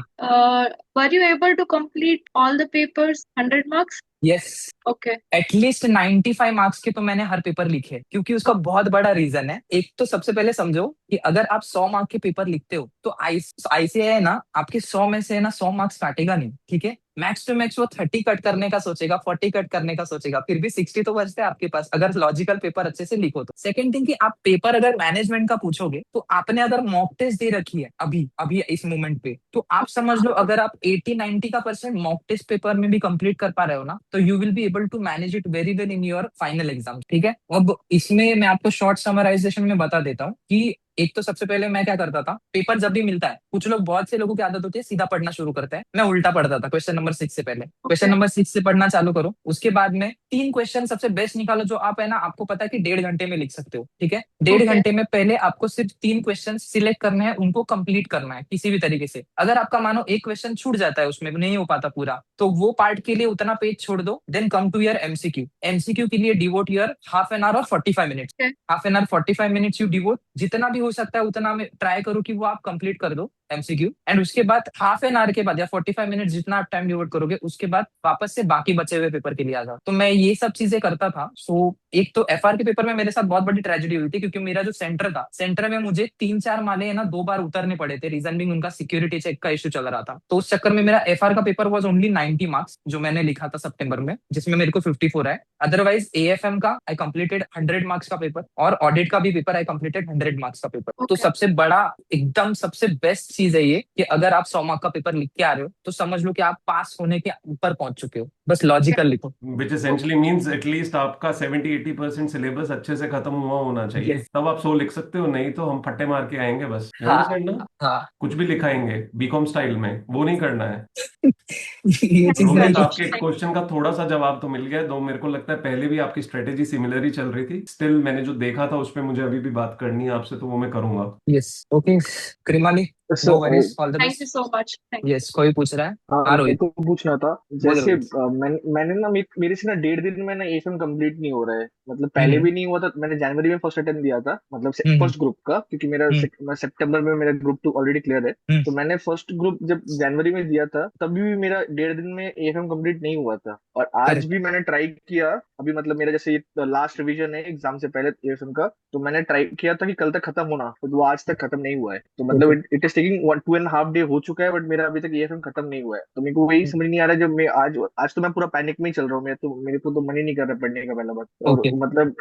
Were you able to complete all the papers, 100 marks? Yes, Okay. At least 95 marks के तो मैंने हर पेपर लिखे, क्योंकि उसका बहुत बड़ा रीजन है। एक तो सबसे पहले समझो कि अगर आप 100 मार्क के पेपर लिखते हो तो आईसीआई ना आपके 100 में से ना 100 मार्क्स काटेगा नहीं, ठीक है, मैक्स टू मैक्स वो 30 कट करने का सोचेगा, 40 कट करने का सोचेगा, फिर भी 60 तो बचते हैं आपके पास, अगर लॉजिकल पेपर अच्छे से लिखो तो। सेकंड थिंग कि आप पेपर अगर मैनेजमेंट का पूछोगे तो आपने अगर मॉक टेस्ट दे रखी है अभी अभी इस मोमेंट पे, तो आप समझ लो अगर आप 80-90 का परसेंट मॉक टेस्ट पेपर में भी कंप्लीट कर पा रहे हो ना, तो you will be able to manage it very well in your final exam, ठीक है। अब इसमें मैं आपको शॉर्ट समराइजेशन में बता देता हूँ कि एक तो सबसे पहले मैं क्या करता था, पेपर जब भी मिलता है, कुछ लोग, बहुत से लोगों की आदत होती है सीधा पढ़ना शुरू करते हैं, मैं उल्टा पढ़ता था। क्वेश्चन नंबर 6 से पहले, क्वेश्चन Okay. नंबर 6 से पढ़ना चालू करो, उसके बाद में 3 क्वेश्चन सबसे बेस्ट निकालो जो आप है ना, आपको पता है कि 1.5 घंटे में लिख सकते हो, ठीक है। डेढ़ Okay. घंटे में पहले आपको सिर्फ 3 क्वेश्चन सिलेक्ट करने हैं, उनको कंप्लीट करना है किसी भी तरीके से। अगर आपका मानो एक क्वेश्चन छूट जाता है, उसमें नहीं हो पाता पूरा, तो वो पार्ट के लिए उतना पेज छोड़ दो, then come to your MCQ. MCQ के लिए devote your half an hour और 45 minutes. Okay. Half an hour 45 minutes you devote, जितना भी हो सकता है उतना में ट्राई करो कि वो आप कंप्लीट कर दो एमसीक्यू। एंड उसके बाद हाफ एन आवर के बाद या 45 मिनट जितना आप टाइम डिवोट करोगे, उसके बाद वापस से बाकी बचे हुए पेपर के लिए आ जाओ। तो मैं ये सब चीजें करता था। सो एक तो एफआर के पेपर में मेरे साथ बहुत बड़ी ट्रेजेडी हुई थी, क्योंकि मेरा जो सेंटर था, सेंटर में मुझे 3-4 माले है ना 2 बार उतरने पड़े थे, रीजन बिंग उनका सिक्योरिटी चेक का इशू चल रहा था। तो उस चक्कर में मेरा एफआर का पेपर वॉज ओनली 90 मार्क्स, जो मैंने लिखा था सितंबर में, जिसमें मेरे को 54 है। अदरवाइज एएफएम का आई कंप्लीटेड 100 मार्क्स का पेपर, और ऑडिट का भी पेपर आई कंप्लीटेड 100 मार्क्स का पेपर। तो Okay. सबसे बड़ा एकदम सबसे बेस्ट चीज है ये कि अगर आप 100 मार्क का पेपर लिख के आ रहे हो तो समझ लो कि आप पास होने के ऊपर पहुंच चुके हो, बस लॉजिकल लिखो। विच एसेंशली मीन्स एटलीस्ट आपका 70-80% सिलेबस अच्छे से खत्म हुआ होना चाहिए, यस। तब आप 100 लिख सकते हो, नहीं तो हम फट्टे मार के आएंगे बस। यू हाँ अंडरस्टैंड ना? हाँ। कुछ भी लिखाएंगे बीकॉम स्टाइल में, वो नहीं करना है। ये चीज मेरे रोहित, को आपके क्वेश्चन का थोड़ा सा जवाब तो मिल गया है, दो मेरे को लगता है पहले भी आपकी स्ट्रेटेजी सिमिलर ही चल रही थी। स्टिल मैंने जो देखा था उस पे मुझे अभी भी बात करनी है आपसे, तो वो मैं करूंगा। Yes. Okay Krimali, no sir worries, all the Thank you best. so much. Thank yes, कोई पूछ रहा है? हाँ, हाँ मेरे रोहित, को पूछना था। बोल जैसे रोहित। मैंने ना मेरे से ना 1.5 दिन में ना एफएम कंप्लीट नहीं हो रहा है। मतलब पहले हम्म भी नहीं हुआ था, मैंने जनवरी में फर्स्ट अटेम्प्ट दिया था, मतलब हम्म फर्स्ट ग्रुप का, क्योंकि मेरा हम्म मैं सितंबर में मेरा ग्रुप 2 ऑलरेडी क्लियर है। हम्म। तो मैंने फर्स्ट ग्रुप जब जनवरी में दिया था तभी भी मेरा 1.5 दिन में एफएम कंप्लीट नहीं हुआ था। और आज करेक्ट। भी मैंने ट्राई किया। अभी मतलब मेरा जैसे ये लास्ट रिवीजन है एग्जाम से पहले एफएम का, तो मैंने ट्राई किया था कि कल तक खत्म होना, तो वो आज तक खत्म नहीं हुआ है। तो मतलब okay. It is taking 1.5 day हो चुका है, बट मेरा अभी तक एएफएम खत्म नहीं हुआ है। तो मेरे को वही समझ नहीं आ रहा है, जब मैं आज आज तो मैं पूरा पैनिक में ही चल रहा हूँ। मैं तो मेरे को तो मन ही नहीं कर रहा पढ़ने का, पहला बात। और ओके। मतलब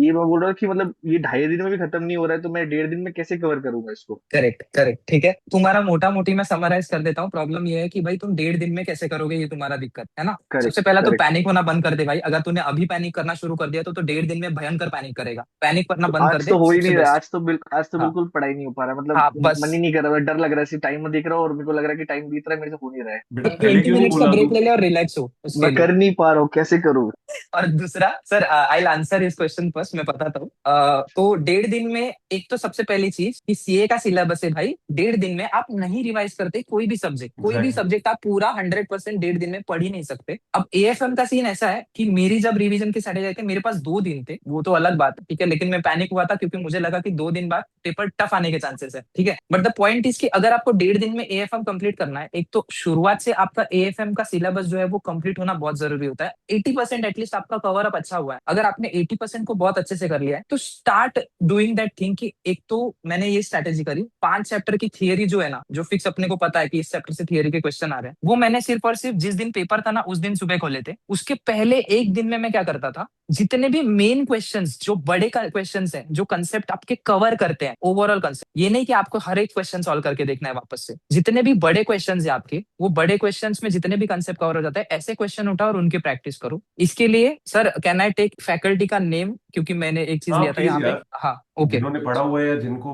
ये मैं बोल रहा हूँ कि मतलब ये 2.5 दिन में भी खत्म नहीं हो रहा है, तो मैं 1.5 दिन में कैसे कवर करूंगा इसको? करेक्ट करेक्ट, ठीक है। तुम्हारा मोटा मोटी मैं समराइज कर देता हूँ। प्रॉब्लम ये है कि भाई तुम 1.5 दिन में कैसे करोगे, ये तुम्हारा दिक्कत है ना। करेक्ट सबसे पहला तो करेक्ट। पैनिक होना बंद कर दे भाई। अगर तूने अभी पैनिक करना शुरू कर दिया तो 1.5 दिन में भयंकर पैनिक करेगा। पैनिक करना तो बंद कर आज तो दे, हो ही सबसे नहीं रहा, बेस्ट। आज तो हाँ बिल्कुल पढ़ाई नहीं हो पा रहा, मतलब हाँ बस। मन ही नहीं कर रहा, डर लग रहा है। सिर्फ टाइम में देख रहा हूँ और मेरे को लग रहा है कि टाइम बीत रहा है, मेरे से हो नहीं रहा है। बेटा पहले 20 क्यों नहीं मिनट्स का बोला तू? ब्रेक ले ले और रिलैक्स हो उसके मैं लिए। कर नहीं पा रहा हूँ, कैसे करूँ? और दूसरा सर, आई आंसर इस क्वेश्चन फर्स्ट, मैं बताता हूँ। तो 1.5 दिन में एक तो सबसे पहली चीज कि सीए का सिलेबस है भाई। 1.5 दिन में आप नहीं रिवाइज करते कोई भी सब्जेक्ट, कोई भी एग्जैक्टली। सब्जेक्ट आप पूरा 100% 1.5 दिन में पढ़ ही नहीं सकते। अब एएफएम का सीन ऐसा है कि मेरी जब रिवीजन की स्ट्रेटेजी आई थी, मेरे पास 2 दिन थे, वो तो अलग बात है, ठीक है। लेकिन मैं पैनिक हुआ था क्योंकि मुझे लगा कि 2 दिन बाद पेपर टफ आने के चांसेस है, ठीक है। बट द पॉइंट इज कि अगर आपको 1.5 दिन में एएफएम कंप्लीट करना है, एक तो शुरुआत से आपका एएफएम का सिलेबस जो है वो कंप्लीट होना बहुत जरूरी होता है। 80% एटलीस्ट आपका कवर अप अच्छा हुआ है। अगर आपने 80% को बहुत अच्छे से कर लिया है तो स्टार्ट डूइंग दैट थिंग कि एक तो मैंने ये स्ट्रैटेजी करी, 5 चैप्टर की थियरी जो है ना, जो फिक्स अपने को पता है कि इस चैप्टर से थियरी के क्वेश्चन आ रहे हैं, वो मैंने सिर्फ और सिर्फ जिस दिन पेपर था ना उस दिन सुबह खोले थे। उसके पहले एक दिन में मैं क्या करता था, जितने भी मेन क्वेश्चंस जो बड़े क्वेश्चंस हैं, जो कंसेप्ट आपके कवर करते हैं, ओवरऑल कंसेप्ट, ये नहीं कि आपको हर एक क्वेश्चन सॉल्व करके देखना है वापस से, जितने भी बड़े क्वेश्चंस है आपके, वो बड़े क्वेश्चंस में जितने भी कंसेप्ट कवर हो जाता है, ऐसे क्वेश्चन उठाओ और उनकी प्रैक्टिस करो। इसके लिए sir can I take faculty का नेम, क्योंकि मैंने एक चीज हाँ लिया था प्लीज यहाँ पे। यार, हाँ ओके। जिन्होंने पढ़ा हुआ है या जिनको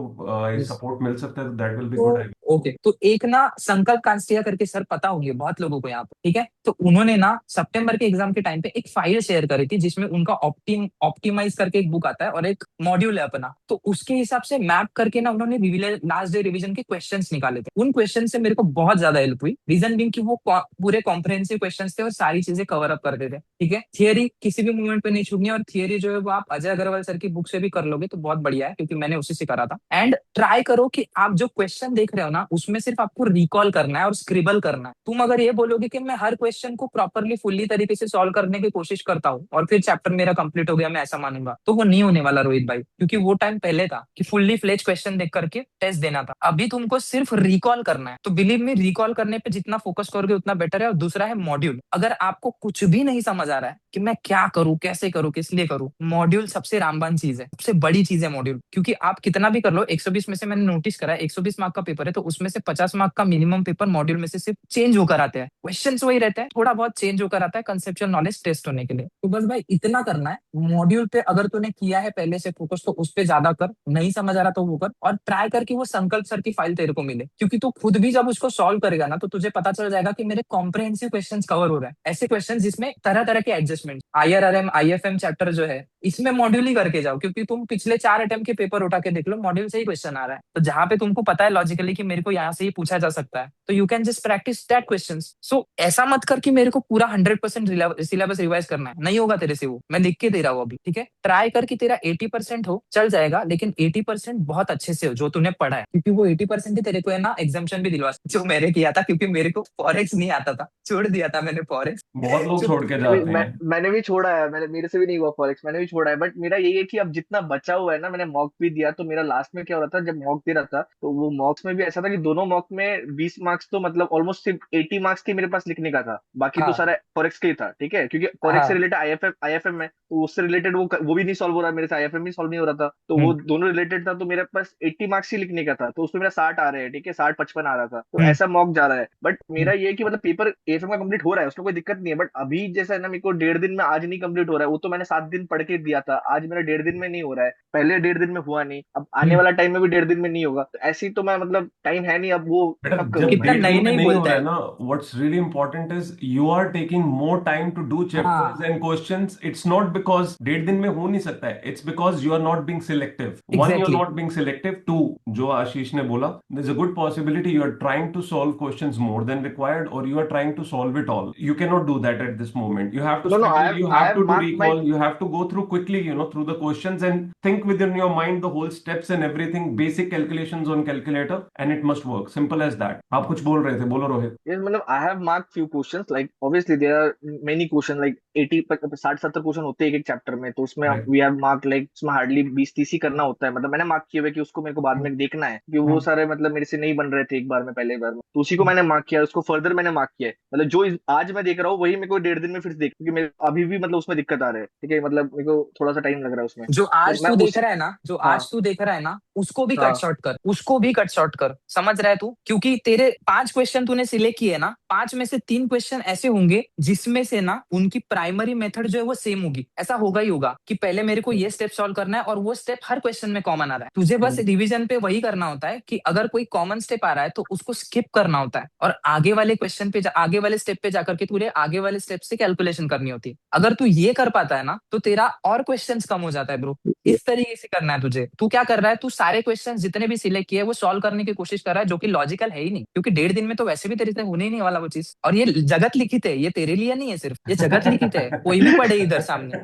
सपोर्ट मिल सकता है तो दैट विल बी गुड। तो ओके, तो एक ना संकल्प कांस्टिया करके सर पता होंगे बहुत लोगों को यहाँ पे, ठीक है। तो उन्होंने ना सितंबर के एग्जाम के टाइम पे एक फाइल शेयर करी थी जिसमें उनका ऑप्टिमाइज करके एक बुक आता है और एक मॉड्यूल है अपना, तो उसके हिसाब से मैप करके ना उन्होंने लास्ट डे रिवीजन के क्वेश्चंस निकाले थे। उन क्वेश्चन से मेरे को बहुत ज्यादा हेल्प हुई। रीजन बीइंग कि वो पूरे कॉम्प्रहेंसिव क्वेश्चंस थे और सारी चीजें कवर अप करते थे, ठीक है। थियरी किसी भी मूवमेंट पे नहीं छूटनी है, और थियरी जो है वो आप अजय अग्रवाल सर की बुक से भी कर लोगे तो बहुत बढ़िया है, क्योंकि मैंने उसी से करा था। एंड ट्राई करो कि आप जो क्वेश्चन देख रहे हो ना उसमें सिर्फ आपको रिकॉल करना है और स्क्रिबल करना है। तुम अगर ये बोलोगे कि मैं हर क्वेश्चन को प्रॉपरली फुल्ली तरीके से सॉल्व करने की कोशिश करता हूँ और फिर चैप्टर मेरा कंप्लीट हो गया मैं ऐसा मानूंगा, तो वो नहीं होने वाला रोहित भाई। क्योंकि वो टाइम पहले था कि फुल्ली फ्लेज क्वेश्चन देख करके टेस्ट देना था, अभी तुमको सिर्फ रिकॉल करना है। तो बिलीव मी, रिकॉल करने पे जितना फोकस करोगे उतना बेटर है। और दूसरा है मॉड्यूल। अगर आपको कुछ भी नहीं समझ आ रहा है कि मैं क्या करूं, कैसे करूं, किस लिए करूं, मॉड्यूल सबसे रामबान चीज है, सबसे बड़ी चीज है मॉड्यूल। क्योंकि आप कितना भी कर लो, 120 में से मैंने नोटिस करा है 120 मार्क का पेपर है तो उसमें से 50 मार्क का मिनिमम पेपर मॉड्यूल में से सिर्फ चेंज होकर आते हैं। क्वेश्चन वही रहता है, थोड़ा बहुत चेंज होकर आता है कंसेप्चुअल नॉलेज टेस्ट होने के लिए। तो बस भाई इतना करना है। मॉड्यूल पे अगर तूने किया है पहले से फोकस तो उस पे ज्यादा कर, नहीं समझ आ रहा तो वो कर, और ट्राई करके वो संकल्प सर की फाइल तेरे को मिले। क्योंकि तू खुद भी जब उसको सॉल्व करेगा ना तो तुझे पता चल जाएगा कि मेरे कॉम्प्रहेंसिव क्वेश्चंस कवर हो रहे हैं। ऐसे क्वेश्चन जिसमें तरह तरह के एडजस्टमेंट, आईआरआरएम आईएफएम चैप्टर जो है इसमें मॉड्यूल ही करके जाओ। क्योंकि तुम पिछले 4 अटेम्प्ट के पेपर उठा के देख लो, मॉड्यूल से ही क्वेश्चन आ रहा है। तो जहां पे तुमको पता है लॉजिकली कि मेरे को यहाँ से ही पूछा जा सकता है, तो you can just practise that questions. So ऐसा मत कर कि मेरे को पूरा 100% सिलेबस रिवाइज करना है, नहीं होगा तेरे से, वो मैं लिख के दे रहा हूँ अभी, ठीक है। ट्राई कर कि तेरा 80% हो, चल जाएगा, लेकिन 80% बहुत अच्छे से हो जो तूने पढ़ा है। क्योंकि वो 80% ही तेरे को है ना एग्जाम्शन भी दिलवा जो मैंने किया था। क्योंकि मेरे को फॉरेक्स नहीं आता था, छोड़ दिया था मैंने फॉरेक्स। बहुत लोग जो छोड़ के जाते हैं। मैंने भी भी छोड़ा है, मैंने मेरे से भी नहीं हुआ फॉरेक्स, मैंने भी छोड़ा है। बट मेरा यही है कि अब जितना बचा हुआ है ना, मैंने मॉक भी दिया, तो मेरा लास्ट में क्या हो रहा था, जब मॉक दे रहा था तो वो मॉक्स में भी ऐसा था कि दोनों मॉक में 20 मार्क्स तो मतलब ऑलमोस्ट सिर्फ 80 मार्क्स की मेरे पास लिखने का था, बाकी तो हाँ सारा फॉरेक्स का ही था। ठीक है, क्योंकि फॉरेक्स से हाँ। रिलेटेड आईएफएम है, तो उससे रिलेटेड वो भी नहीं सॉल्व हो रहा मेरे से, आईएफएम भी सॉल्व नहीं हो रहा था, तो वो हम्म दोनों रिलेटेड था, तो मेरे पास 80 मार्क्स ही लिखने का था, तो उसमें मेरा 60 आ रहे हैं। ठीक है, 60-55 आ रहा था, तो हम्म ऐसा मॉक जा रहा है। बट हम्म। मेरा ये है कि मतलब पेपर एएफएम का कंप्लीट हो रहा है, उसमें कोई दिक्कत नहीं है। बट अभी जैसा है ना, मेरे को 1.5 दिन में आज नहीं कंप्लीट हो रहा है, वो तो मैंने 7 दिन पढ़ के दिया था, आज मेरा 1.5 दिन में नहीं हो रहा है, पहले 1.5 दिन में हुआ नहीं, अब आने हम्म। वाला टाइम में भी 1.5 दिन में नहीं होगा, तो ऐसे ही तो मैं मतलब टाइम है नहीं, अब वो बेटा कब जब करूं मैं। कितना डेढ़ नई दिन में नई नहीं हो बोलता रहा है है। ना, what's really important is you are taking more time to do chapters हाँ and questions. It's not because डेढ़ दिन में हो नहीं सकता है, it's because you are not being selective. One, you are exactly. Not being selective. Two, जो आशीष ने बोला, there's a good possibility you are trying to solve questions more than required, or you are trying to solve it all. You cannot do that at this moment. You have to no no, study, you I have have to do mark my. recall, you have to go through quickly, through the questions and think within your mind the whole steps and everything, basic calculations on calculator, and it must work. Simple as that. आप कुछ बोल रहे थे, बोलो Rohit. Yes, मतलब I have marked few questions, like obviously there are many questions, like 60-70 question होते हैं एक एक चैप्टर में, तो उसमें Right. we have marked, like उसमें हार्डली 20-30 ही करना होता है, मतलब मैंने मार्क किए हुए कि उसको मेरे को बाद में देखना है, कि वो हम्म। सारे मतलब मेरे से नहीं बन रहे थे एक बार में, पहले बार में, तो उसी को मैंने मार्क किया, उसको फर्दर मैंने मार्क किया है। मतलब जो आज मैं देख रहा हूँ वही मेरे को 1.5 दिन में फिर से देख, क्योंकि मेरे अभी भी मतलब उसमें दिक्कत आ रहा है। ठीक है, मतलब मेरे को थोड़ा सा टाइम लग रहा है उसमें, जो तो आज मैं तू देख उस। रहा है ना, जो हाँ आज तू देख रहा है ना, उसको भी कट हाँ शॉर्ट कर, उसको भी कट शॉर्ट कर। समझ रहा है तू? क्योंकि तेरे 5 क्वेश्चन तूने सिलेक्ट किए ना, 5 में से 3 क्वेश्चन ऐसे होंगे जिसमें से ना उनकी प्राइमरी मेथड जो है वो सेम होगी। ऐसा होगा ही होगा कि पहले मेरे को ये स्टेप सॉल्व करना है, और वो स्टेप हर क्वेश्चन में कॉमन आ रहा है। तुझे बस रिवीजन पे वही करना होता है कि अगर कोई कॉमन स्टेप आ रहा है तो उसको स्किप करना होता है, और आगे वाले क्वेश्चन पे आगे वाले स्टेप पे जाकर के तुझे आगे वाले स्टेप से कैलकुलेशन करनी होती है। अगर तू ये कर पाता है ना तो तेरा और क्वेश्चंस कम हो जाता है ब्रो। इस तरीके से करना है तुझे। तू क्या कर रहा है, तू सारे क्वेश्चन जितने भी सिलेक्ट किए वो सॉल्व करने की कोशिश कर रहा है, जो कि लॉजिकल है ही नहीं, क्योंकि 1.5 दिन में तो वैसे भी तेरे से होने ही नहीं वाला वो चीज। और ये जगत लिखित है, ये तेरे लिए नहीं है सिर्फ, ये जगत लिखित है, कोई भी पढ़े इधर सामने।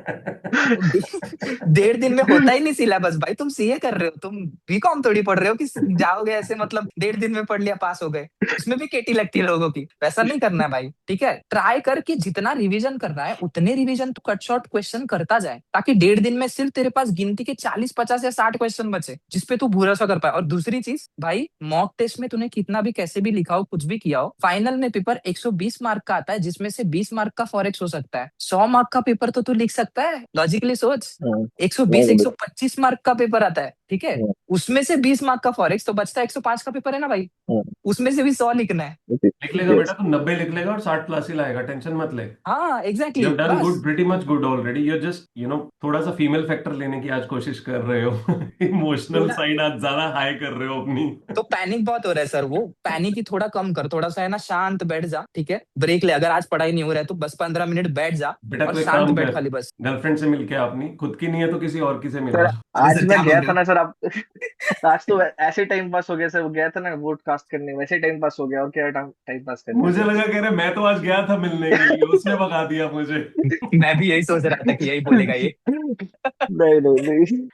1.5 दिन में होता ही नहीं सिलेबस भाई। तुम सीए कर रहे हो, तुम बीकॉम थोड़ी पढ़ रहे हो कि जाओगे ऐसे मतलब 1.5 दिन में पढ़ लिया पास हो गए। उसमें भी केटी लगती है लोगों की, वैसा नहीं करना है भाई। ठीक है, ट्राई कर कि जितना रिवीजन कर रहा है उतने रिवीजन तू कट शॉर्ट क्वेश्चन करता जाए, ताकि 1.5 दिन में सिर्फ तेरे पास गिनती के 40, 50 या 60 क्वेश्चन बचे जिसपे तू भरोसा कर पाए। और दूसरी चीज भाई, मॉक टेस्ट में तूने कितना भी कैसे भी लिखा हो, कुछ भी किया हो, फाइनल में पेपर 120 मार्क का आता है, जिसमें से 20 मार्क का फॉरेक्स हो सकता है। 100 मार्क का पेपर तो तू लिख सकता है, लॉजिकली सोच। 120, 125 मार्क का पेपर आता है, ठीक है, उसमें से 20 मार्क का फॉरेक्स, तो बचता 105 का पेपर है ना भाई, उसमें से भी 100 लिखना है। लिख लेगा बेटा, तू 90 लिख लेगा और 60 प्लस ही लाएगा, टेंशन मत ले। हाँ You एग्जैक्टली have done बस। good, pretty much good already. You're just, थोड़ा सा फीमेल फैक्टर लेने की आज कोशिश कर रहे हो। इमोशनल थोड़ा साइड आज ज्यादा हाई कर रहे हो अपनी। तो पैनिक बहुत हो रहा है सर, वो पैनिक ही थोड़ा कम कर, थोड़ा सा है ना शांत बैठ जा, ठीक है, ब्रेक ले। अगर आज पढ़ाई नहीं हो रहा है तो बस 15 मिनट बैठ जा बेटा और तू एक शांत काम बैठ कर, खाली बस। गर्लफ्रेंड से मिलके अपनी, खुद की नहीं है तो किसी और की से मिलवा। सर अरे आज सर मैं क्या बोल गया रहे था हो? ना सर, आप आज तो ऐसे टाइम पास हो गया सर, वो गया था ना वोट कास्ट करने, वैसे टाइम पास हो गया, और क्या टाइम टाइम पास करना है मुझे सर। लगा कह रहे मैं तो आज गया था मिलने के लिए, उसने भगा दिया मुझे। मैं भी यही सोच रहा था कि यही बोलेगा ये। नहीं नहीं नहीं,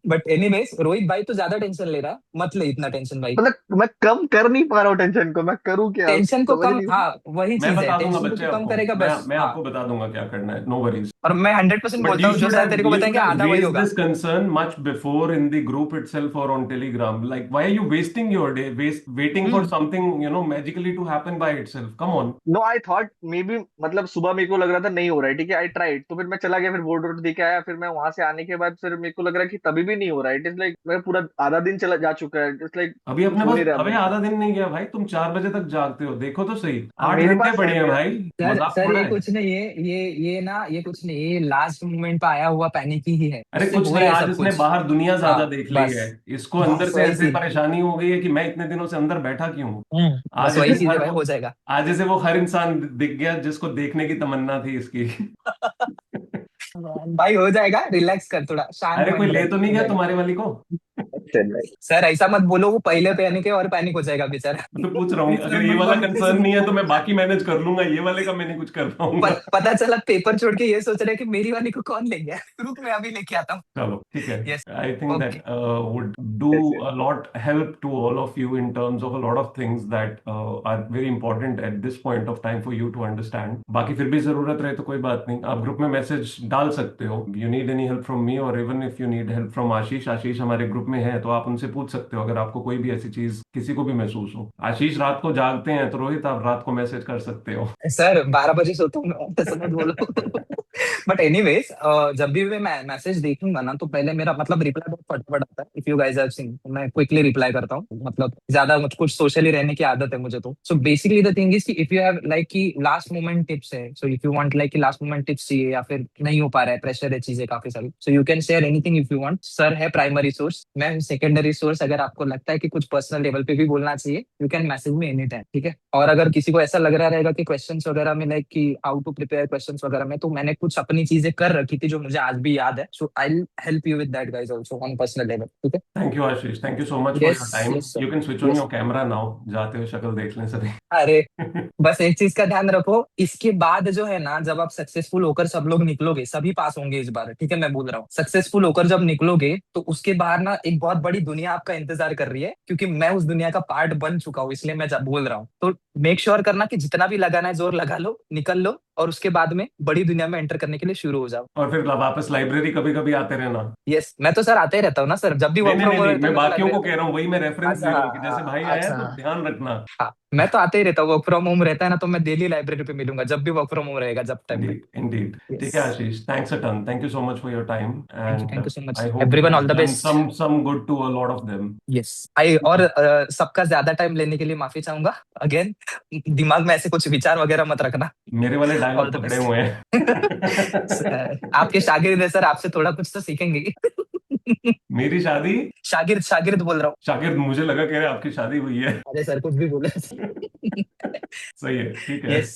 बट एनीवेज रोहित भाई, तो ज्यादा टेंशन ले रहा है, मत ले इतना टेंशन भाई। मतलब मैं कम कर नहीं पा रहा हूँ टेंशन को, मैं करूँ क्या, टेंशन को समझ कम, नहीं। हाँ वही मैं चीज है, बता दूंगा टेंशन को बच्चे तू कम आपको, करेगा मैं बस। मैं हाँ, आपको बता दूंगा क्या करना है, नो वरीज। और मैं 100% But बोलता you हूँ, जो should शायद have तेरे को you बताएंगे should have आधा वही raised होगा। this concern much before in the group itself or on Telegram. Like, why are you wasting your day, waiting for hmm something magically to happen by itself? Come on. No I thought maybe, मतलब सुबह मेरे को लग रहा था नहीं हो रहा है, ठीक है, आई ट्राइड, तो फिर मैं चला गया, फिर बोर्ड वोर्ड दे के आया, फिर मैं वहां से आने के बाद फिर मेरे को लग रहा है कि तभी भी नहीं हो रहा है। इट इज लाइक मैं पूरा आधा दिन चला जा चुका है, इट्स लाइक अभी अपने कुछ हो पास, नहीं रहा अबे मेरे से। आधा दिन नहीं गया भाई, तुम 4 बजे तक जागते हो, देखो तो सही, हाँ, आठ मेरे घंटे पास है पड़े हैं मेरा। भाई। सर मजाक सर थोड़ा ये है। कुछ नहीं है, ये ना ये कुछ नहीं, ये लास्ट मोमेंट पे आया हुआ पैनिक ही है, अरे उससे कुछ हो नहीं, रहा है आज सब इसने कुछ। बाहर दुनिया हाँ ज्यादा देख ली है, बस, इसको अंदर बस से वही ऐसे चीज। परेशानी हो गई है कि मैं इतने दिनों से अंदर बैठा क्यों हूँ। बस आज वही इसे चीज है हर भाई, हो जाएगा। आज इसे वो हर इंसान दिख गया जिसको देखने की तमन्ना थी इसकी। भाई हो जाएगा, रिलैक्स कर, थोड़ा शांत अरे कोई माइंड ले रख, तो नहीं हो गया जाएगा। तुम्हारे वाली को? said right. सर ऐसा मत बोलो, वो पहले पैनिक है और पैनिक हो जाएगा बेचारा। तो पूछ रहा हूँ, अगर ये वाला कंसर्न नहीं है तो मैं बाकी मैनेज कर लूंगा, ये वाले का मैं नहीं कुछ कर पाऊंगा। पता चला पेपर छोड़ के ये सोच रहे हैं कि मेरी वाली को कौन ले गया, रुक मैं अभी लेके आता हूँ। चलो ठीक है। Yes. I think that Okay. would do a lot help to all of you in terms of a lot of things that are very important at this point of time for you to understand. बाकी फिर भी जरूरत रहे तो कोई बात नहीं, आप ग्रुप में मैसेज डाल सकते हो। You need any help from me or even if you need help from आशीष, आशीष हमारे ग्रुप में है तो आप उनसे पूछ सकते हो अगर आपको कोई भी ऐसी चीज किसी को भी महसूस हो। आशीष रात को जागते हैं तो रोहित आप रात को मैसेज कर सकते हो। सर 12 बजे सोता हूँ मैं, ऐसा मत बोलो। बट एनीवेज, जब भी मैं मैसेज देखूंगा ना तो पहले मेरा मतलब रिप्लाई बहुत फटाफट आता है। If you guys have seen, मैं क्विकली रिप्लाई करता हूँ, मतलब ज्यादा कुछ सोशली रहने की आदत है मुझे तो। So basically the thing is कि इफ यू हैव लाइक कि लास्ट मोमेंट टिप्स है, so if you want like कि लास्ट मोमेंट टिप्स चाहिए या फिर नहीं हो पा रहा है, प्रेशर है, चीजें काफी सारी, so you can share anything if you want. Sir है प्राइमरी सोर्स, मैं सेकेंडरी सोर्स। अगर आपको लगता है कि कुछ पर्सनल लेवल पे भी बोलना चाहिए, you can message me any time, ठीक है। और अगर किसी को ऐसा लग रहा रहेगा कि क्वेश्चंस वगैरह में लाइक कि हाउ टू प्रिपेयर क्वेश्चंस वगैरह में, तो मैंने कुछ अपनी चीजें कर रखी थी जो मुझे आज भी याद है। So I will help you with that guys also on personal level, ठीक है। Thank you Ashish, thank you so much for yes your time. Yes sir, You can switch on yes. your camera now. जाते हुए शक्ल देख लें सभी। अरे बस एक चीज का ध्यान रखो, इसके बाद जो है ना, जब आप सक्सेसफुल होकर सब लोग निकलोगे, सभी पास होंगे इस बार, ठीक है। मैं बोल रहा हूँ सक्सेसफुल होकर जब निकलोगे तो उसके बाहर ना एक बहुत बड़ी दुनिया आपका इंतजार कर रही है, क्योंकि मैं उस दुनिया का पार्ट बन चुका हूँ, इसलिए मैं बोल रहा हूँ। तो मेक श्योर करना कि जितना भी लगाना है जोर लगा लो, निकल लो, और उसके बाद में बड़ी दुनिया में एंटर करने के लिए शुरू हो जाओ। और फिर वापस लाइब्रेरी कभी कभी आते रहना। यस, मैं तो सर आते ही रहता हूँ ना सर, जब भी नहीं वर्क नहीं फ्रॉम नहीं होम नहीं, रहता है मैं मैं तो बाकियों को लाइब्रेरी। कह रहा हूँ, वही मैं रेफरेंस अच्छा ले रहा हूँ कि जैसे भाई आया है अच्छा, तो ध्यान रखना। हाँ मैं तो आते ही रहता हूँ, वर्क फ्रॉम होम रहता है ना तो मैं डेली लाइब्रेरी पे मिलूंगा, जब भी वर्क फ्रॉम होम रहेगा, जब टाइम पे। Indeed, indeed. यस, ठीक है आशीष, thanks a ton. Thank you so much for your time, and thank you so much I hope it everyone, all has the done best. some good to a lot of them. Yes I, और सबका ज्यादा time लेने के लिए माफी चाहूंगा again. दिमाग में ऐसे कुछ विचार वगैरह मत रखना। मेरे वाले ऑल डायलॉग द पकड़े बेस्ट। हुए हैं। आपके शागिर्द है सर, आपसे थोड़ा कुछ तो सीखेंगे। मेरी शादी, शागिर्द शागिर्द बोल रहा हूँ। शाकिर मुझे लगा कह रहे आपकी शादी हुई है। अरे सर कुछ भी बोले। सही है, ठीक है। यस,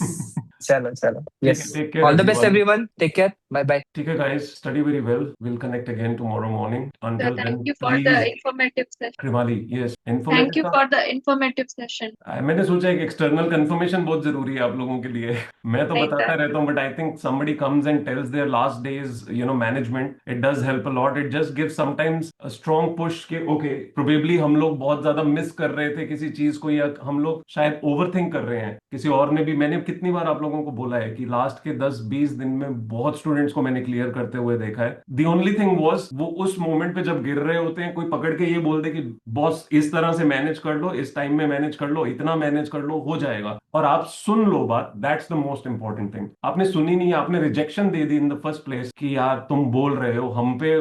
चलो चलो, ठीक यस। है, take care all the best everyone. Everyone, take care, bye bye. ठीक है guys, study very well, will connect again tomorrow morning. So until thank then you for the please. informative session. Krimali, yes, Thank informative you का for the informative session. मैंने सोचा एक external confirmation बहुत जरूरी है आप लोगों के लिए। मैं तो Like बताता that. रहता हूँ, but I think somebody comes and tells their last days, management, it does help a lot. It just gives sometimes a strong push कि okay, probably हम लोग बहुत ज्यादा मिस कर रहे थे किसी चीज को, या हम लोग शायद ओवरथिंक कर रहे हैं। किसी और ने भी, मैंने कितनी बार आप लोगों को बोला है कि लास्ट के 10-20 दिन में बहुत स्टूडेंट्स को मैंने क्लियर करते हुए देखा है। दी ओनली थिंग वॉज, वो उस मोमेंट पे जब गिर रहे होते हैं, कोई पकड़ के ये बोल दे कि बॉस इस तरह से मैनेज कर लो, इस टाइम में मैनेज कर लो, इतना मैनेज कर लो, हो जाएगा, और आप सुन लो बात। That's the most important thing. आपने सुनी नहीं, आपने rejection they the in the first place कि यार तुम बोल रहे हो, हम पे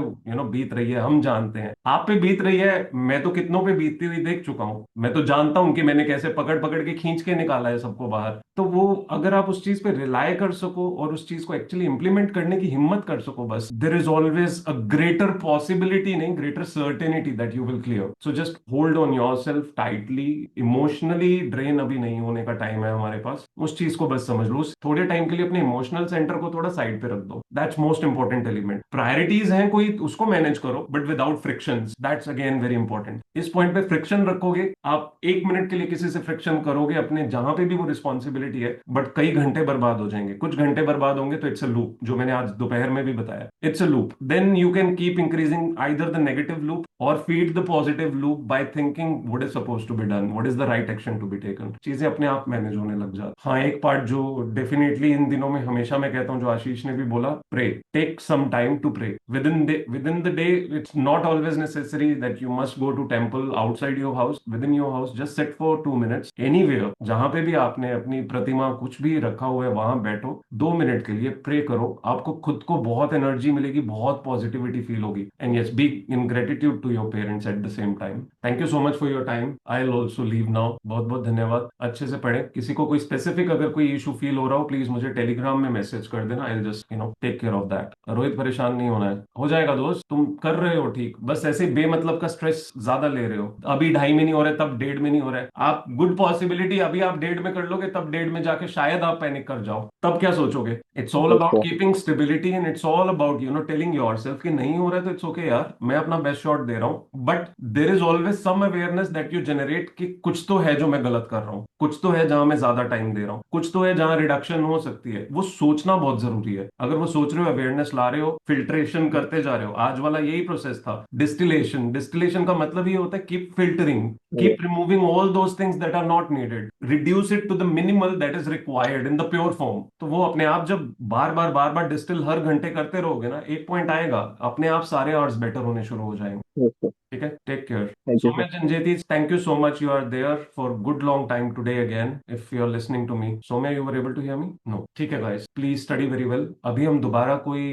बीत रही है, हम जानते हैं आप पे बीत रही है, मैं तो कितनों पे बीतती हुई देख चुका हूं, मैं तो जानता हूं कि मैंने कैसे पकड़ पकड़ के खींच के निकाला है सबको बाहर। तो वो अगर आप उस चीज पे रिलाय कर सको और उस चीज को एक्चुअली इंप्लीमेंट करने की हिम्मत कर सको, बस there is always a greater possibility, नहीं greater certainty that you will clear. So just hold on yourself tightly. Emotionally drain अभी नहीं होने का टाइम है हमारे पास, उस चीज को बस समझ लो। थोड़े टाइम के लिए अपने इमोशनल सेंटर को थोड़ा साइड पे रख दो। That's most important element. Priorities हैं कोई, उसको मैनेज करो, but without frictions. That's again very important. इस पॉइंट पे फ्रिक्शन रखोगे, आप 1 मिनट के लिए किसी से फ्रिक्शन करोगे अपने जहां पे भी वो रिस्पॉन्सिबिलिटी है, बट कई घंटे बर्बाद हो जाएंगे। कुछ घंटे बर्बाद होंगे तो इट्स अ लूप, जो मैंने आज दोपहर में भी बताया, it's a loop. Then you can keep increasing either the negative loop और feed the positive loop by thinking what is suppose to be done, what is the right action to be taken. चीजें अपने आप manage होने लग जाती। हाँ, एक part जो डेफिनेटली इन दिनों में हमेशा मैं कहता हूँ, जो आशीष ने भी बोला, pray, take some time to pray within the day. It's not always necessary that you must go to temple outside your house. Within your house, just sit for 2 minutes anywhere, जहां पे भी आपने अपनी प्रतिमा कुछ भी रखा हुआ है वहां बैठो, 2 मिनट के लिए प्रे करो। आपको खुद को बहुत एनर्जी मिलेगी, बहुत पॉजिटिविटी फील होगी। And yes, be in gratitude to your parents at the same time. Thank you so much for your time. I will also leave now. बहुत बहुत धन्यवाद। अच्छे से पढ़े। किसी को कोई स्पेसिफिक अगर कोई इशू फील हो रहा हो, प्लीज मुझे टेलीग्राम में मैसेज कर देना। I will just take care of that. Rohit, परेशान नहीं होना है, हो जाएगा दोस्त, तुम कर रहे हो ठीक। बस ऐसे बेमतलब का स्ट्रेस ज्यादा ले रहे हो। अभी 2.5 में नहीं हो रहा है, तब 1.5 में नहीं हो रहा है। आप गुड पॉसिबिलिटी अभी आप 1.5 में कर लोगे, तब 1.5 में जाके शायद आप पैनिक कर जाओ, तब क्या सोचोगे? It's all about keeping stability ability and it's all about telling yourself कि नहीं हो रहा है तो इट्स ओके यार, मैं अपना बेस्ट शॉट दे रहा हूँ, but there is always some awareness that you generate कि कुछ तो है जो मैं गलत कर रहा हूँ, कुछ तो है जहां मैं ज्यादा टाइम दे रहा हूँ, कुछ तो है जहां रिडक्शन हो सकती है। वो सोचना बहुत जरूरी है। अगर वो सोच रहे हो, अवेयरनेस ला रहे हो, फिल्ट्रेशन करते जा रहे हो, आज वाला यही प्रोसेस था डिस्टिलेशन। डिस्टिलेशन का मतलब ये होता है keep filtering, keep removing all those things that are not needed, reduce it to the minimal that is required in the pure form। तो वो अपने आप जब बार बार डिस्टिल हर घंटे करते रहोगे ना, एक पॉइंट आएगा अपने आप सारे आवर्स बेटर होने शुरू हो जाएंगे। Yes, sir. ठीक है, take care. Thank you, sir. Saumya Janjeti, thank you so much, you are there for good long time today again, if you are listening to me. Saumya, you were able to hear me? No, ठीक है guys, please study very well. अभी हम दोबारा कोई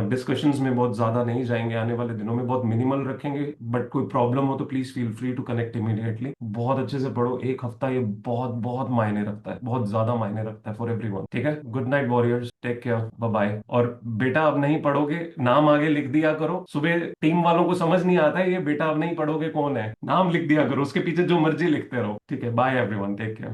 discussions में बहुत ज्यादा नहीं जाएंगे, आने वाले दिनों में बहुत मिनिमल रखेंगे, बट कोई प्रॉब्लम हो तो please feel free to connect immediately. बहुत अच्छे से पढ़ो, एक हफ्ता ये बहुत बहुत मायने रखता है, बहुत ज्यादा मायने रखता है फॉर एवरीवन। ठीक है, good night warriors, take care, bye bye. और बेटा अब नहीं पढ़ोगे, नाम आगे लिख दिया करो। सुबह टीम वालों को समझ नहीं आता है ये बेटा अब नहीं पढ़ोगे कौन है, नाम लिख दिया करो, उसके पीछे जो मर्जी लिखते रहो। ठीक है, बाय एवरीवन, टेक केयर।